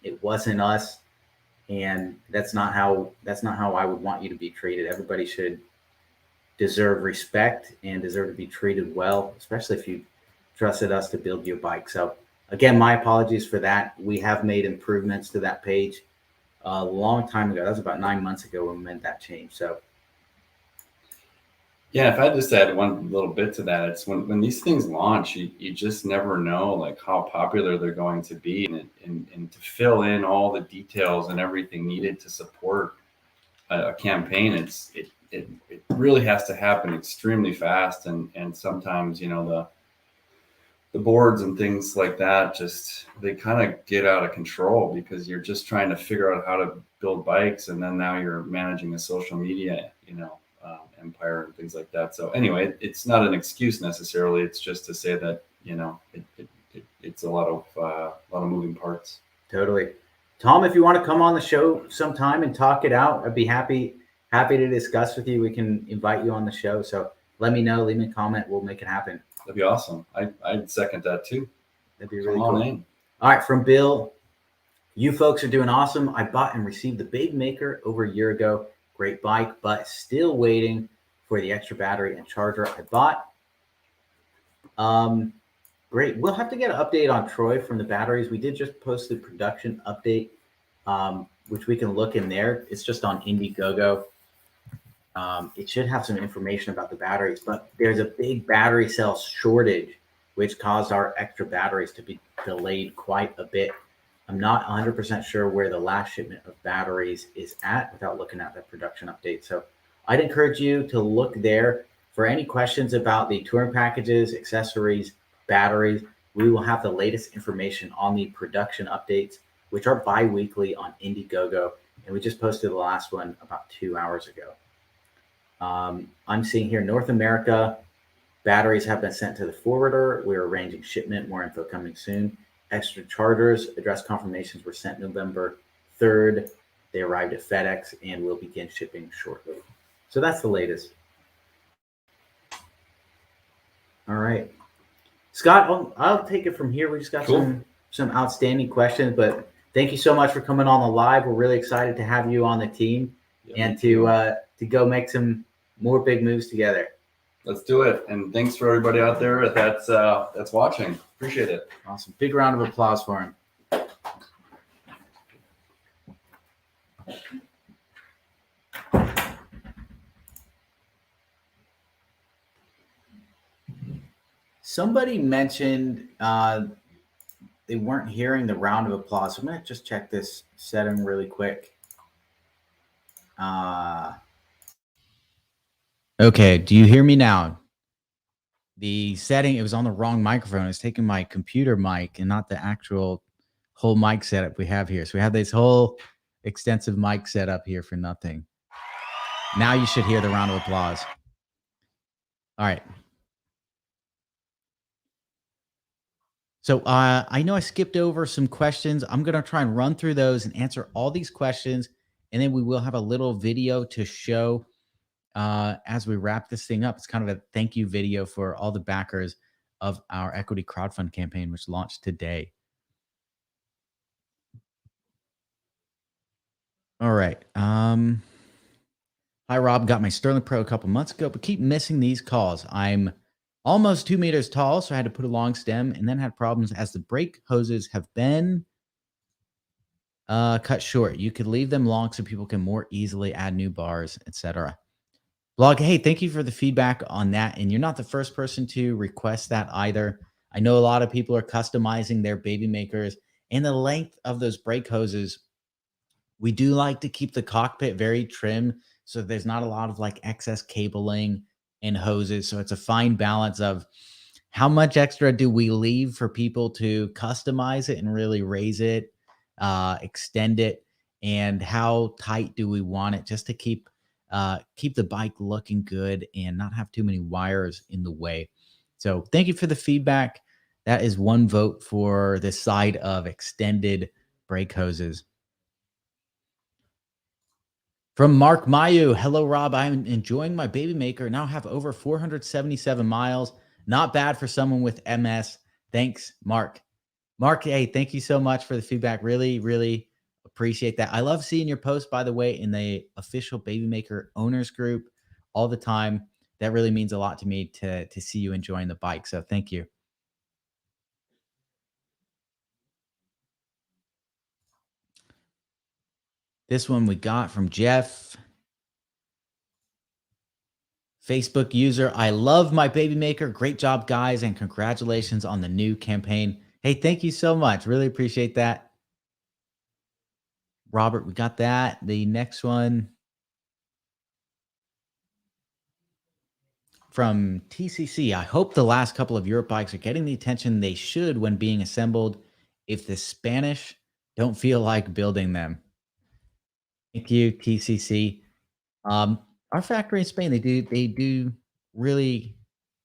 It wasn't us, and that's not how I would want you to be treated. Everybody should deserve respect and deserve to be treated well, especially if you trusted us to build your bike. So again, my apologies for that. We have made improvements to that page a long time ago. That was about 9 months ago when we made that change. So yeah, if I just add one little bit to that, it's when these things launch, you just never know like how popular they're going to be, and to fill in all the details and everything needed to support a campaign, it really has to happen extremely fast, and sometimes, you know, the boards and things like that, just they kind of get out of control because you're just trying to figure out how to build bikes, and then now you're managing a social media, you know, empire and things like that. So anyway, it's not an excuse necessarily. It's just to say that, you know, it's a lot of moving parts. Totally. Tom, if you want to come on the show sometime and talk it out, I'd be happy to discuss with you. We can invite you on the show. So let me know, leave me a comment. We'll make it happen. That'd be awesome. I'd second that too. That'd be really cool. All right, from Bill, you folks are doing awesome. I bought and received the Baby Maker over a year ago. Great bike, but still waiting for the extra battery and charger I bought. Great. We'll have to get an update on Troy from the batteries. We did just post the production update, which we can look in there. It's just on Indiegogo. It should have some information about the batteries, but there's a big battery cell shortage, which caused our extra batteries to be delayed quite a bit. I'm not 100% sure where the last shipment of batteries is at without looking at the production update. So I'd encourage you to look there for any questions about the touring packages, accessories, batteries. We will have the latest information on the production updates, which are bi-weekly on Indiegogo. And we just posted the last one about 2 hours ago. I'm seeing here North America, batteries have been sent to the forwarder. We're arranging shipment, more info coming soon. Extra chargers, address confirmations were sent November 3rd. They arrived at FedEx and will begin shipping shortly. So that's the latest. All right. Scott, I'll take it from here. We just got some outstanding questions, but thank you so much for coming on the live. We're really excited to have you on the team and to go make some more big moves together. Let's do it. And thanks for everybody out there that's watching. Appreciate it. Awesome. Big round of applause for him. Somebody mentioned they weren't hearing the round of applause. I'm going to just check this setting really quick. Okay, do you hear me now? The setting, it was on the wrong microphone. It's taking my computer mic and not the actual whole mic setup we have here. So we have this whole extensive mic setup here for nothing. Now you should hear the round of applause. All right. So I know I skipped over some questions. I'm going to try and run through those and answer all these questions. And then we will have a little video to show as we wrap this thing up. It's kind of a thank you video for all the backers of our equity crowdfund campaign, which launched today. All right. Hi, Rob. Got my Sterling Pro a couple months ago, but keep missing these calls. I'm almost 2 meters tall, so I had to put a long stem and then had problems as the brake hoses have been cut short. You could leave them long so people can more easily add new bars, etc. Blog, hey, thank you for the feedback on that. And you're not the first person to request that either. I know a lot of people are customizing their baby makers and the length of those brake hoses. We do like to keep the cockpit very trim so there's not a lot of like excess cabling and hoses. So it's a fine balance of how much extra do we leave for people to customize it and really raise it, extend it, and how tight do we want it just to keep keep the bike looking good and not have too many wires in the way. So thank you for the feedback. That is one vote for this side of extended brake hoses. From Mark Mayu, hello, Rob. I'm enjoying my baby maker. Now have over 477 miles. Not bad for someone with MS. Thanks, Mark. Mark, hey, thank you so much for the feedback. Really, really appreciate that. I love seeing your post, by the way, in the official baby maker owners group all the time. That really means a lot to me to see you enjoying the bike. So thank you. This one we got from Jeff. Facebook user, I love my baby maker. Great job, guys, and congratulations on the new campaign. Hey, thank you so much. Really appreciate that. Robert, we got that. The next one from TCC. I hope the last couple of Europe bikes are getting the attention they should when being assembled. If the Spanish don't feel like building them. Thank you, TCC. Our factory in Spain, they do really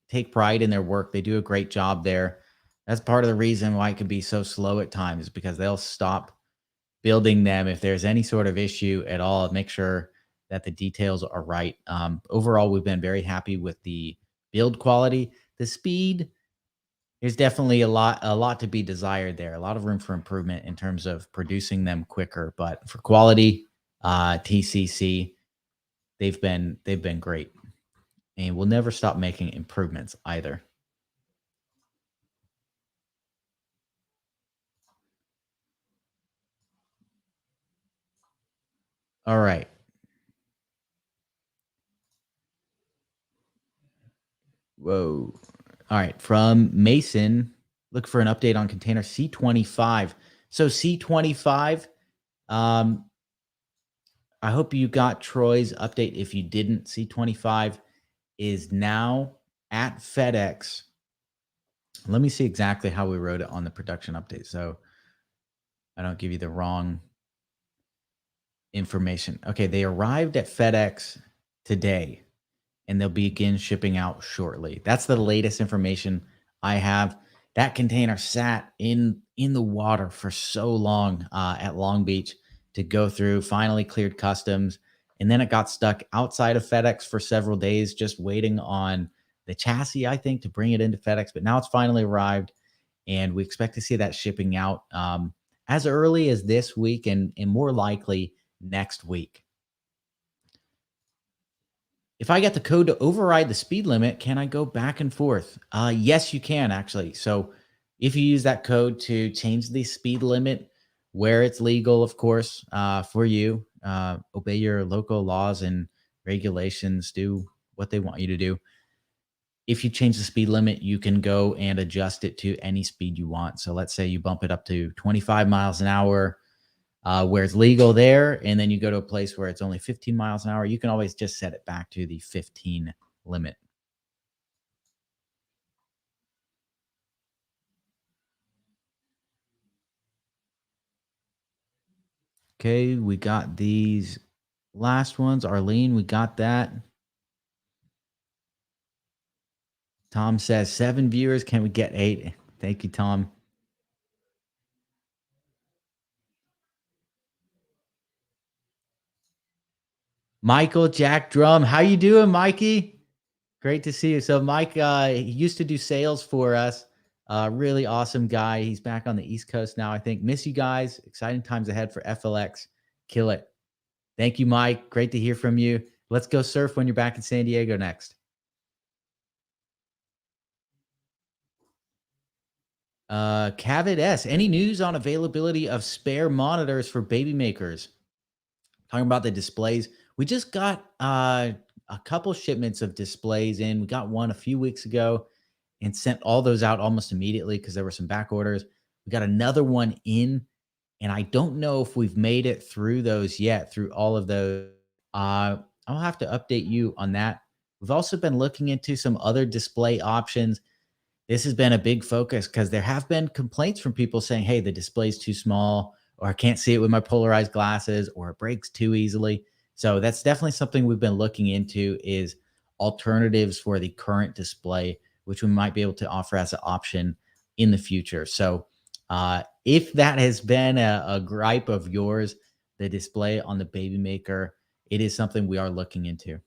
take pride in their work. They do a great job there. That's part of the reason why it can be so slow at times, because they'll stop building them if there's any sort of issue at all. Make sure that the details are right. Overall, we've been very happy with the build quality. The speed, there's definitely a lot to be desired there. A lot of room for improvement in terms of producing them quicker. But for quality, TCC, they've been great, and we'll never stop making improvements either. All right. Whoa. All right. From Mason, look for an update on Container C25. So C25, I hope you got Troy's update. If you didn't, C25 is now at FedEx. Let me see exactly how we wrote it on the production update, so I don't give you the wrong information. Okay, they arrived at FedEx today, and they'll begin shipping out shortly. That's the latest information I have. That container sat in the water for so long at Long Beach to go through, finally cleared customs, and then it got stuck outside of FedEx for several days, just waiting on the chassis, I think, to bring it into FedEx. But now it's finally arrived, and we expect to see that shipping out as early as this week and more likely next week. If I get the code to override the speed limit, can I go back and forth? Yes, you can, actually. So if you use that code to change the speed limit where it's legal, of course, for you, obey your local laws and regulations, do what they want you to do. If you change the speed limit, you can go and adjust it to any speed you want. So let's say you bump it up to 25 miles an hour, where it's legal there, and then you go to a place where it's only 15 miles an hour, you can always just set it back to the 15 limit. Okay, we got these last ones. Arlene, we got that. Tom says 7 viewers. Can we get 8? Thank you, Tom. Michael Jack Drum, how you doing, Mikey? Great to see you. So Mike, he used to do sales for us. Really awesome guy. He's back on the East Coast now, I think. Miss you guys. Exciting times ahead for FLX. Kill it. Thank you, Mike. Great to hear from you. Let's go surf when you're back in San Diego next. Cavid S, any news on availability of spare monitors for baby makers? Talking about the displays. We just got a couple shipments of displays in. We got one a few weeks ago and sent all those out almost immediately because there were some back orders. We got another one in, and I don't know if we've made it through those yet, through all of those. I'll have to update you on that. We've also been looking into some other display options. This has been a big focus because there have been complaints from people saying, hey, the display's too small, or I can't see it with my polarized glasses, or it breaks too easily. So that's definitely something we've been looking into, is alternatives for the current display, which we might be able to offer as an option in the future. So if that has been a gripe of yours, the display on the Baby Maker, it is something we are looking into.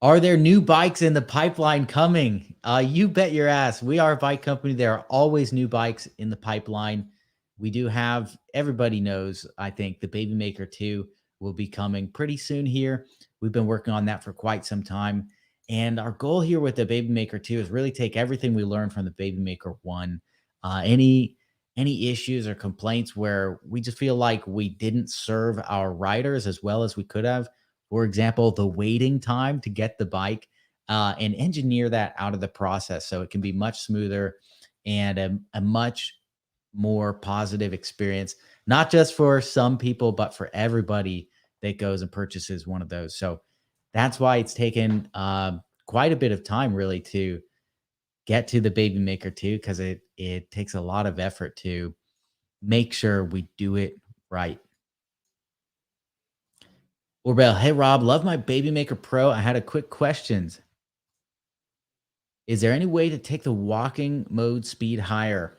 Are there new bikes in the pipeline coming? You bet your ass. We are a bike company. There are always new bikes in the pipeline. We do have, everybody knows, I think, the Baby Maker 2 will be coming pretty soon here. We've been working on that for quite some time. And our goal here with the Baby Maker 2 is really take everything we learned from the Baby Maker 1. Any issues or complaints where we just feel like we didn't serve our riders as well as we could have, for example, the waiting time to get the bike, and engineer that out of the process so it can be much smoother and a much more positive experience, not just for some people, but for everybody that goes and purchases one of those. So that's why it's taken quite a bit of time really to get to the Baby Maker 2, because it takes a lot of effort to make sure we do it right. Orbell, hey Rob, love my Baby Maker Pro. I had a quick questions. Is there any way to take the walking mode speed higher?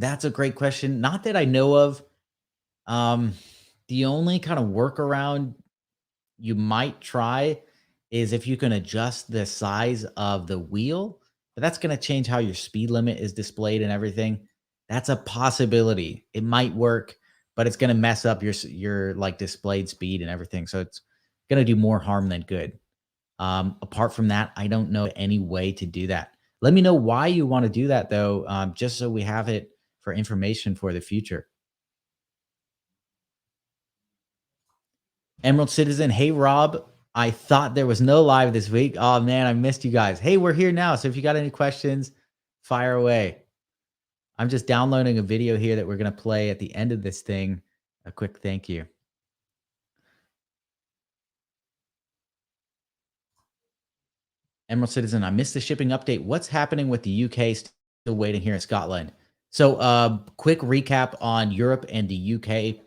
That's a great question. Not that I know of. The only kind of workaround you might try is if you can adjust the size of the wheel, but that's going to change how your speed limit is displayed and everything. That's a possibility. It might work, but it's going to mess up your like displayed speed and everything. So it's going to do more harm than good. Apart from that, I don't know any way to do that. Let me know why you want to do that though, just so we have it for information for the future. Emerald Citizen, hey Rob, I thought there was no live this week. Oh man, I missed you guys. Hey, we're here now. So if you got any questions, fire away. I'm just downloading a video here that we're going to play at the end of this thing. A quick thank you. Emerald Citizen, I missed the shipping update. What's happening with the UK? Still waiting here in Scotland. So quick recap on Europe and the UK.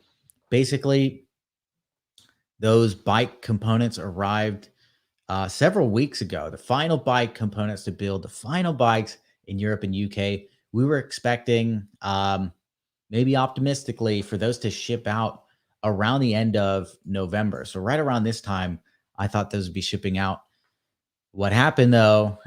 Basically, those bike components arrived several weeks ago. The final bike components to build the final bikes in Europe and UK. We were expecting, maybe optimistically, for those to ship out around the end of November. So right around this time, I thought those would be shipping out. What happened though,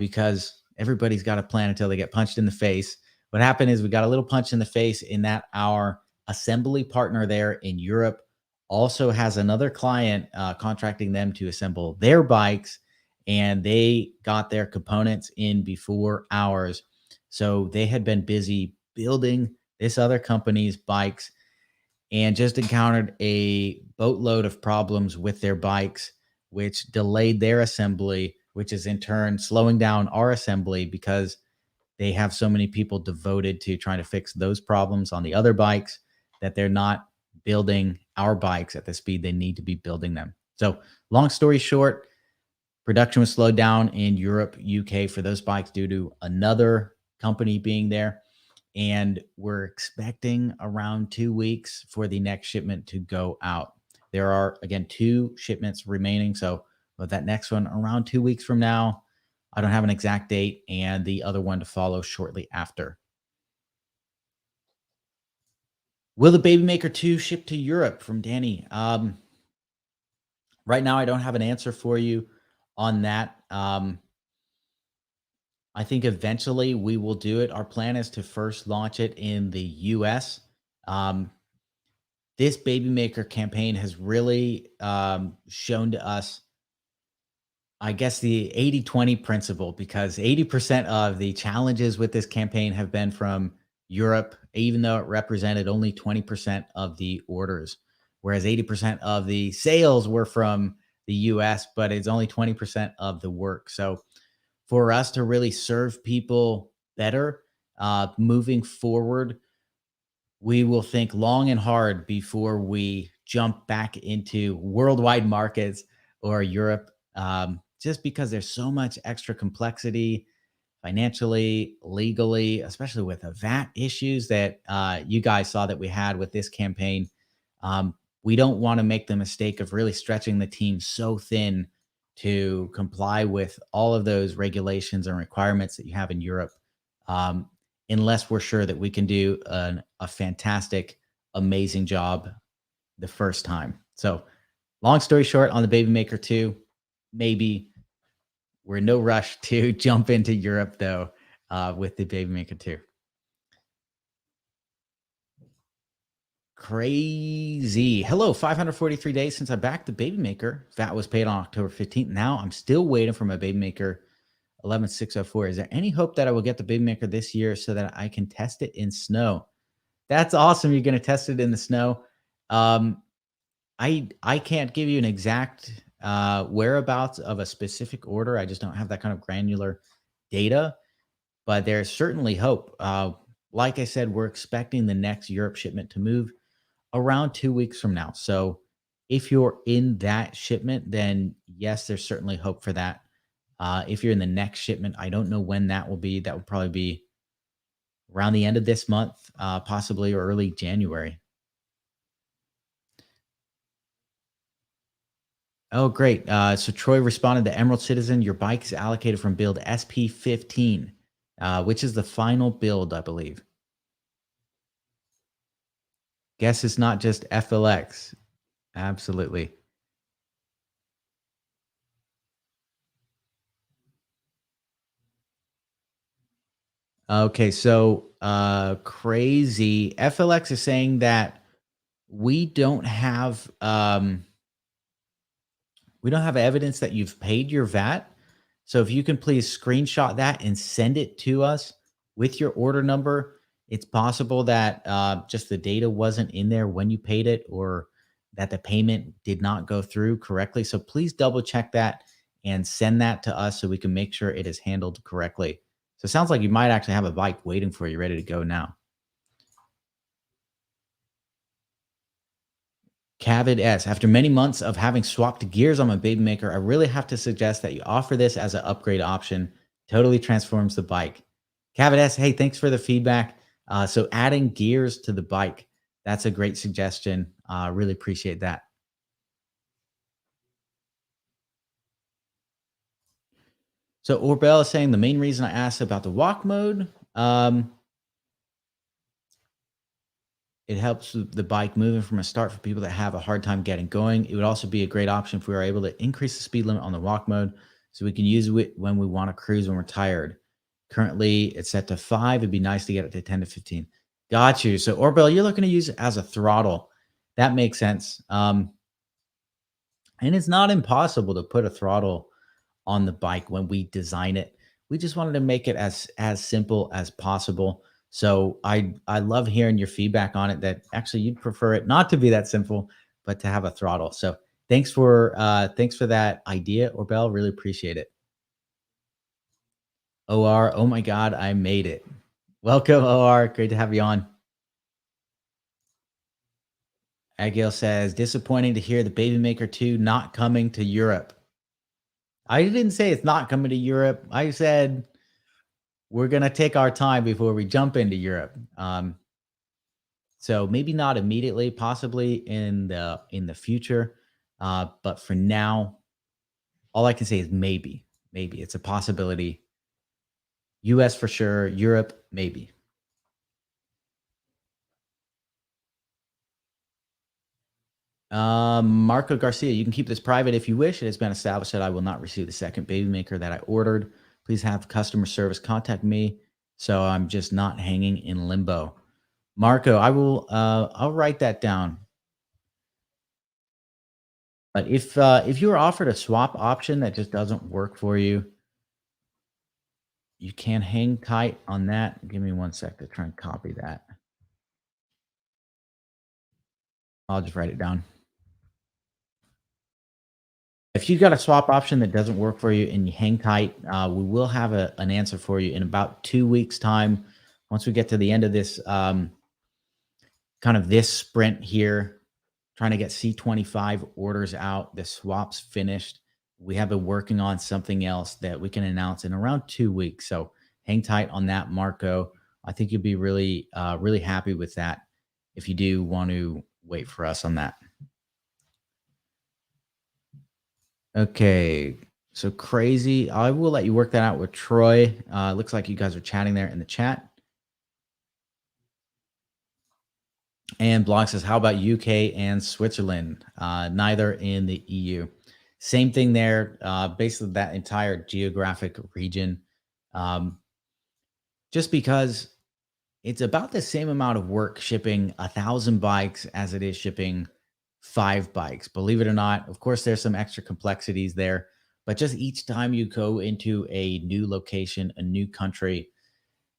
because everybody's got a plan until they get punched in the face. What happened is we got a little punch in the face in that our assembly partner there in Europe also has another client contracting them to assemble their bikes, and they got their components in before ours. So they had been busy building this other company's bikes and just encountered a boatload of problems with their bikes, which delayed their assembly, which is in turn slowing down our assembly because they have so many people devoted to trying to fix those problems on the other bikes that they're not building our bikes at the speed they need to be building them. So long story short, production was slowed down in Europe, UK for those bikes due to another company being there. And we're expecting around 2 weeks for the next shipment to go out. There are, again, 2 shipments remaining. So with that next one around 2 weeks from now, I don't have an exact date, and the other one to follow shortly after. Will the Baby Maker 2 ship to Europe? From Danny. Right now, I don't have an answer for you on that. I think eventually we will do it. Our plan is to first launch it in the US. This Baby Maker campaign has really shown to us, I guess, the 80-20 principle, because 80% of the challenges with this campaign have been from Europe, even though it represented only 20% of the orders, whereas 80% of the sales were from the US, but it's only 20% of the work. So for us to really serve people better moving forward, we will think long and hard before we jump back into worldwide markets or Europe, just because there's so much extra complexity financially, legally, especially with the VAT issues that you guys saw that we had with this campaign. We don't want to make the mistake of really stretching the team so thin to comply with all of those regulations and requirements that you have in Europe, um, unless we're sure that we can do a fantastic, amazing job the first time. So, long story short, on the Baby Maker 2, maybe we're in no rush to jump into Europe though with the Baby Maker 2. Crazy. Hello, 543 days since I backed the Baby Maker. VAT was paid on October 15th. Now I'm still waiting for my Baby Maker 11604. Is there any hope that I will get the Baby Maker this year so that I can test it in snow? That's awesome. You're going to test it in the snow. I can't give you an exact whereabouts of a specific order. I just don't have that kind of granular data, but there's certainly hope. Like I said, we're expecting the next Europe shipment to move around 2 weeks from now. So if you're in that shipment, then yes, there's certainly hope for that. If you're in the next shipment, I don't know when that will be. That will probably be around the end of this month, possibly or early January. Oh, great. So Troy responded to Emerald Citizen. Your bike is allocated from build SP15, which is the final build, I believe. Guess it's not just FLX. Absolutely. Okay, so crazy. FLX is saying that we don't have evidence that you've paid your VAT. So if you can please screenshot that and send it to us with your order number. It's possible that just the data wasn't in there when you paid it, or that the payment did not go through correctly. So please double check that and send that to us so we can make sure it is handled correctly. So it sounds like you might actually have a bike waiting for you, ready to go now. Cavid S. After many months of having swapped gears on my Baby Maker, I really have to suggest that you offer this as an upgrade option. Totally transforms the bike. Cavid S. Hey, thanks for the feedback. So adding gears to the bike, that's a great suggestion. Really appreciate that. So Orbel is saying the main reason I asked about the walk mode, it helps the bike moving from a start for people that have a hard time getting going. It would also be a great option if we were able to increase the speed limit on the walk mode so we can use it when we want to cruise when we're tired. Currently, it's set to 5. It'd be nice to get it to 10 to 15. Got you. So Orbel, you're looking to use it as a throttle. That makes sense. And it's not impossible to put a throttle on the bike when we design it. We just wanted to make it as simple as possible. So I love hearing your feedback on it, that actually you'd prefer it not to be that simple, but to have a throttle. So thanks for that idea, Orbel. Really appreciate it. OR, oh my God, I made it. Welcome, OR. Great to have you on. Agil says, disappointing to hear the Baby Maker 2 not coming to Europe. I didn't say it's not coming to Europe. I said we're going to take our time before we jump into Europe. So maybe not immediately, possibly in the future. But for now, all I can say is maybe. Maybe it's a possibility. US for sure, Europe, maybe. Marco Garcia, you can keep this private if you wish. It has been established that I will not receive the second Baby Maker that I ordered. Please have customer service contact me so I'm just not hanging in limbo. Marco, I will I'll write that down. But if you were offered a swap option that just doesn't work for you, you can hang tight on that. Give me 1 sec to try and copy that. I'll just write it down. If you've got a swap option that doesn't work for you and you hang tight, we will have an answer for you in about 2 weeks' time. Once we get to the end of this kind of this sprint here, trying to get C25 orders out, the swaps finished. We have been working on something else that we can announce in around 2 weeks. So hang tight on that, Marco. I think you'll be really, really happy with that if you do want to wait for us on that. Okay, so crazy. I will let you work that out with Troy. Looks like you guys are chatting there in the chat. And Blog says, how about UK and Switzerland? Neither in the EU. Same thing there. Basically, that entire geographic region. Just because it's about the same amount of work shipping 1,000 bikes as it is shipping 5 bikes. Believe it or not, of course, there's some extra complexities there. But just each time you go into a new location, a new country,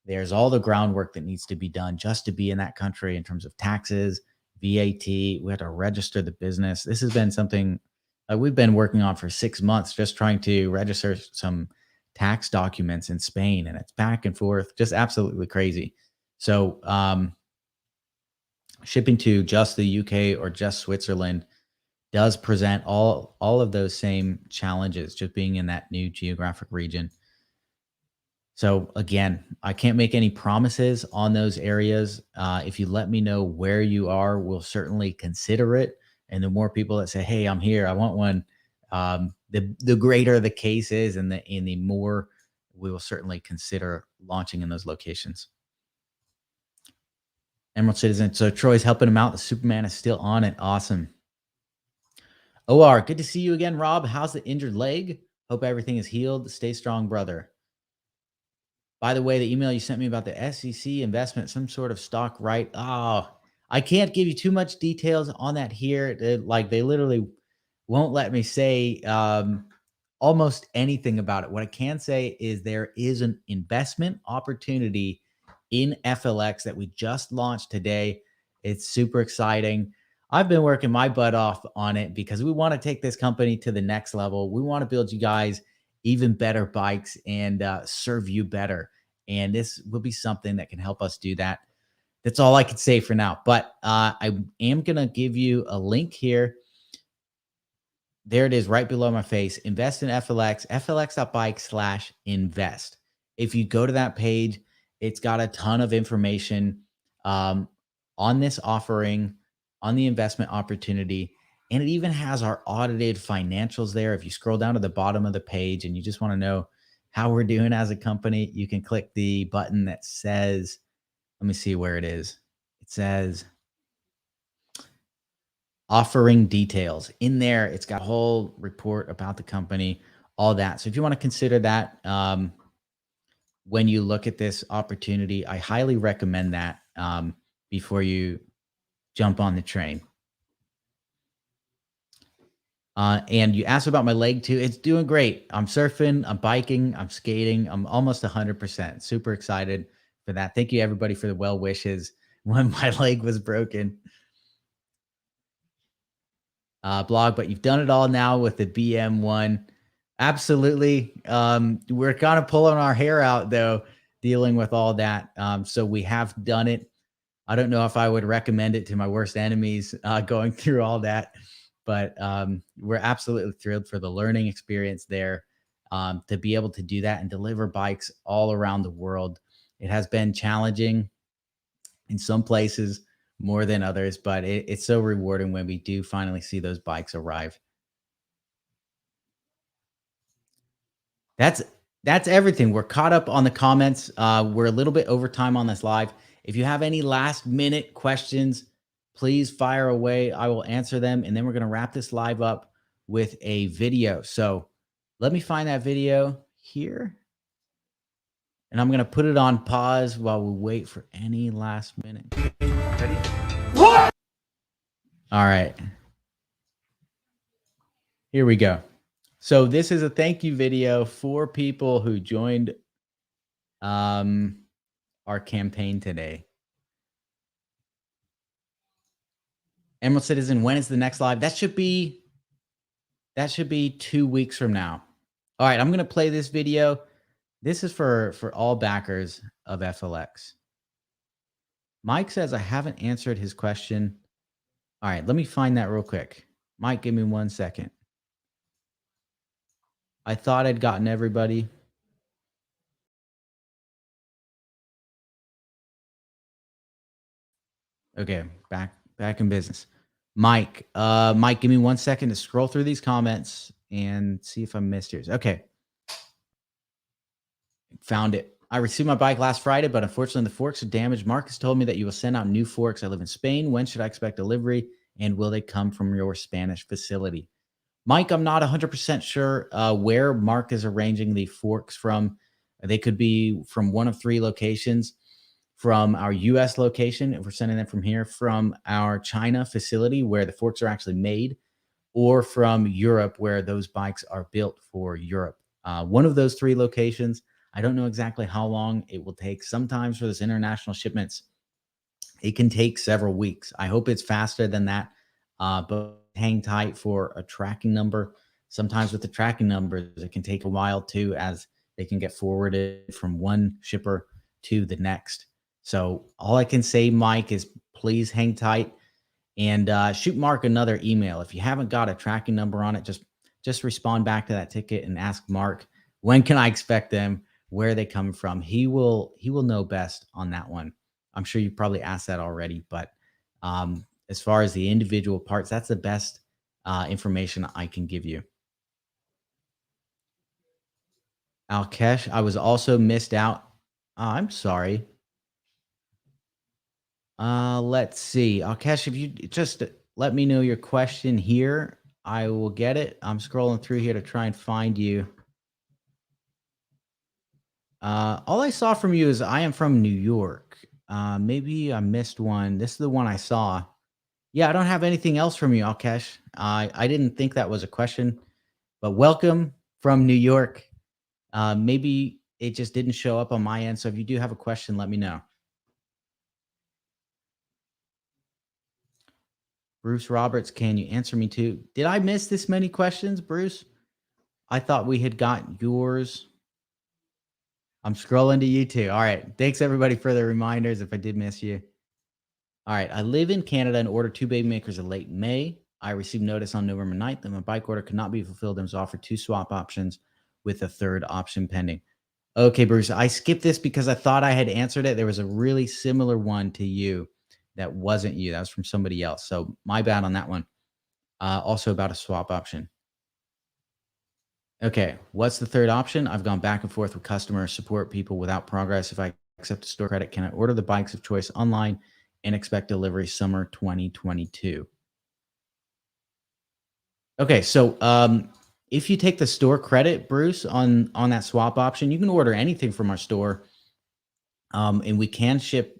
there's all the groundwork that needs to be done just to be in that country in terms of taxes, VAT. We have to register the business. This has been something we've been working on for 6 months, just trying to register some tax documents in Spain, and it's back and forth, just absolutely crazy. So shipping to just the UK or just Switzerland does present all of those same challenges, just being in that new geographic region. So again, I can't make any promises on those areas. If you let me know where you are, we'll certainly consider it. And the more people that say, "Hey, I'm here, I want one," the greater the case is, and the more we will certainly consider launching in those locations. Emerald Citizen. So Troy's helping him out. The Superman is still on it. Awesome. OR, good to see you again, Rob. How's the injured leg? Hope everything is healed. Stay strong, brother. By the way, the email you sent me about the SEC investment, some sort of stock, right? Oh, I can't give you too much details on that here. They literally won't let me say almost anything about it. What I can say is there is an investment opportunity in FLX that we just launched today. It's super exciting. I've been working my butt off on it because we want to take this company to the next level. We want to build you guys even better bikes and serve you better. And this will be something that can help us do that. That's all I can say for now. But I am going to give you a link here. There it is right below my face. Invest in FLX, flx.bike/invest. If you go to that page, it's got a ton of information on this offering, on the investment opportunity. And it even has our audited financials there. If you scroll down to the bottom of the page and you just want to know how we're doing as a company, you can click the button that says, let me see where it is. It says offering details. In there, it's got a whole report about the company, all that. So if you want to consider that when you look at this opportunity, I highly recommend that before you jump on the train. And you asked about my leg too. It's doing great. I'm surfing, I'm biking, I'm skating. I'm almost 100%. Super excited for that. Thank you everybody for the well wishes when my leg was broken. Blog, but you've done it all now with the BM1. Absolutely. We're kind of pulling our hair out though, dealing with all that. So we have done it. I don't know if I would recommend it to my worst enemies going through all that. But we're absolutely thrilled for the learning experience there to be able to do that and deliver bikes all around the world. It has been challenging in some places more than others, but it's so rewarding when we do finally see those bikes arrive. That's everything. We're caught up on the comments. We're a little bit over time on this live. If you have any last minute questions, please fire away. I will answer them. And then we're going to wrap this live up with a video. So let me find that video here. And I'm going to put it on pause while we wait for any last minute. Ready? What? All right. Here we go. So this is a thank you video for people who joined our campaign today. Emerald Citizen, when is the next live? That should be 2 weeks from now. All right, I'm going to play this video. This is for all backers of FLX. Mike says I haven't answered his question. All right, let me find that real quick. Mike, give me 1 second. I thought I'd gotten everybody. Okay, back in business. Mike. Mike, give me 1 second to scroll through these comments and see if I missed yours. Okay. Found it. I received my bike last Friday, but unfortunately the forks are damaged. Marcus told me that you will send out new forks. I live in Spain. When should I expect delivery? And will they come from your Spanish facility? Mike, I'm not 100% sure where Mark is arranging the forks from. They could be from one of 3 locations. From our US location, if we're sending them from here, from our China facility where the forks are actually made, or from Europe where those bikes are built for Europe. One of those 3 locations. I don't know exactly how long it will take. Sometimes for this international shipments, it can take several weeks. I hope it's faster than that, but hang tight for a tracking number. Sometimes with the tracking numbers, it can take a while too, as they can get forwarded from one shipper to the next. So all I can say, Mike, is please hang tight and shoot Mark another email. If you haven't got a tracking number on it, just respond back to that ticket and ask Mark, when can I expect them? Where are they coming from? He will know best on that one. I'm sure you probably asked that already, but as far as the individual parts, that's the best information I can give you. Alkesh, I was also missed out. I'm sorry. Let's see. Alkesh, if you just let me know your question here, I will get it. I'm scrolling through here to try and find you. All I saw from you is I am from New York. Maybe I missed one. This is the one I saw. Yeah, I don't have anything else from you, Alkesh. I didn't think that was a question, but welcome from New York. Maybe it just didn't show up on my end. So if you do have a question, let me know. Bruce Roberts, can you answer me too? Did I miss this many questions, Bruce? I thought we had got yours. I'm scrolling to you too. All right. Thanks everybody for the reminders if I did miss you. All right. I live in Canada and ordered 2 baby makers in late May. I received notice on November 9th that my bike order could not be fulfilled and was offered 2 swap options with a 3rd option pending. Okay, Bruce, I skipped this because I thought I had answered it. There was a really similar one to you that wasn't you. That was from somebody else. So my bad on that one. Also about a swap option. Okay, what's the 3rd option? I've gone back and forth with customer support people without progress. If I accept a store credit, can I order the bikes of choice online and expect delivery summer 2022? Okay, so if you take the store credit, Bruce, on that swap option, you can order anything from our store, and we can ship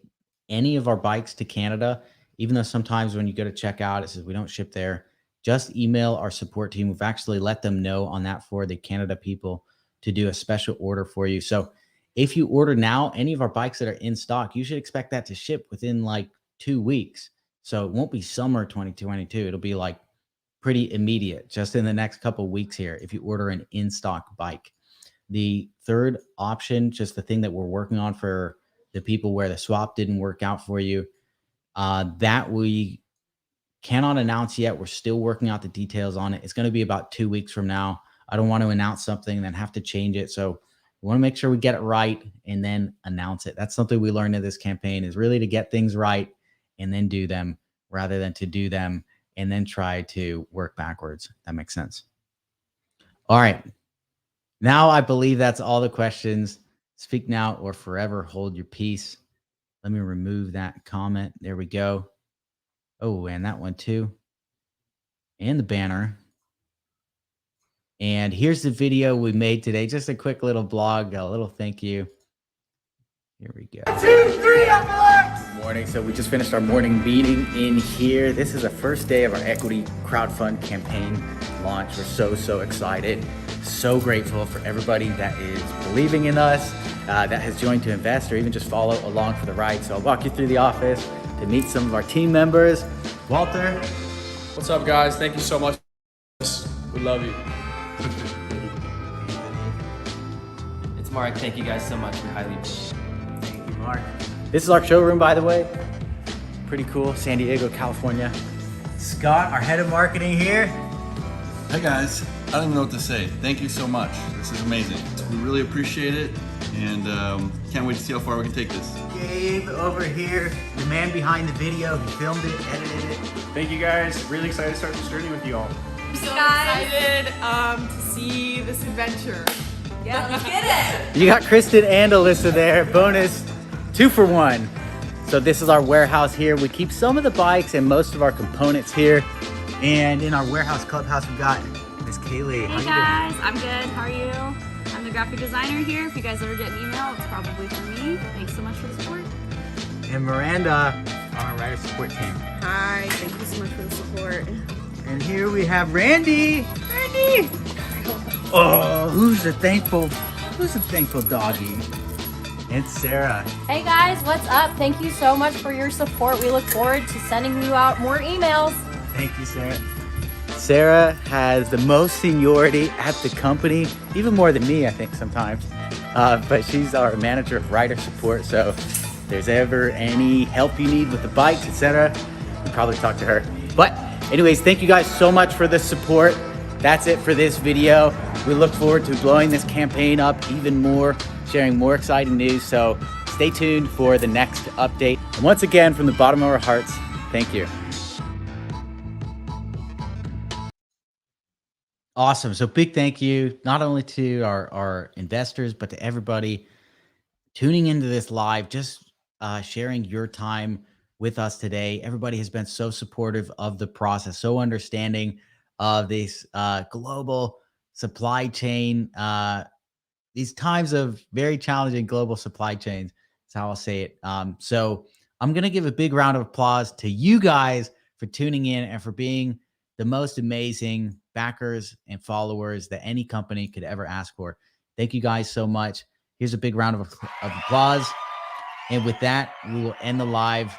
any of our bikes to Canada, even though sometimes when you go to check out, it says we don't ship there. Just email our support team. We've actually let them know on that for the Canada people to do a special order for you. So if you order now, any of our bikes that are in stock, you should expect that to ship within like 2 weeks. So it won't be summer 2022. It'll be like pretty immediate, just in the next couple of weeks here, if you order an in-stock bike. The 3rd option, just the thing that we're working on for the people where the swap didn't work out for you, that we cannot announce yet. We're still working out the details on it. It's going to be about 2 weeks from now. I don't want to announce something and then have to change it. So we want to make sure we get it right and then announce it. That's something we learned in this campaign, is really to get things right and then do them, rather than to do them and then try to work backwards. That makes sense. All right. Now I believe that's all the questions. Speak now or forever hold your peace. Let me remove that comment. There we go. Oh, and that one too. And the banner. And here's the video we made today. Just a quick little blog, a little thank you. Here we go. 2, 3, FLX! Good morning. So we just finished our morning meeting in here. This is the first day of our equity crowdfund campaign launch. We're so excited. So grateful for everybody that is believing in us, that has joined to invest or even just follow along for the ride. So I'll walk you through the office to meet some of our team members. Walter. What's up, guys? Thank you so much. We love you. It's Mark. Thank you guys so much. We highly appreciate it. Thank you, Mark. This is our showroom, by the way. Pretty cool. San Diego, California. Scott, our head of marketing here. Hey guys, I don't even know what to say. Thank you so much. This is amazing. We really appreciate it, and can't wait to see how far we can take this. Gabe over here, the man behind the video. He filmed it, edited it. Thank you guys. Really excited to start this journey with you all. I'm so excited to see this adventure. Yeah, let's get it. You got Kristen and Alyssa there. Bonus 2 for 1. So this is our warehouse here. We keep some of the bikes and most of our components here. And in our warehouse clubhouse, we've got Miss Kaylee. Hey guys, I'm good. How are you? I'm the graphic designer here. If you guys ever get an email, it's probably for me. Thanks so much for the support. And Miranda on our rider support team. Hi, thank you so much for the support. And here we have Randy. Randy! Oh, who's the thankful doggy? It's Sarah. Hey guys, what's up? Thank you so much for your support. We look forward to sending you out more emails. Thank you, Sarah. Sarah has the most seniority at the company, even more than me, I think, sometimes. But she's our manager of rider support, so if there's ever any help you need with the bikes, etc., you probably talk to her. But anyways, thank you guys so much for the support. That's it for this video. We look forward to blowing this campaign up even more, sharing more exciting news, so stay tuned for the next update. And once again, from the bottom of our hearts, thank you. Awesome. So big thank you, not only to our investors, but to everybody tuning into this live, just sharing your time with us today. Everybody has been so supportive of the process, so understanding of this global supply chain, these times of very challenging global supply chains. That's how I'll say it. So I'm going to give a big round of applause to you guys for tuning in and for being the most amazing backers and followers that any company could ever ask for. Thank you guys so much. Here's a big round of applause. And with that, we will end the live.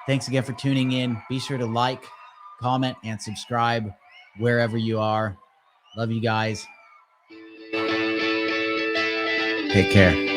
Thanks again for tuning in. Be sure to like, comment, and subscribe wherever you are. Love you guys. Take care.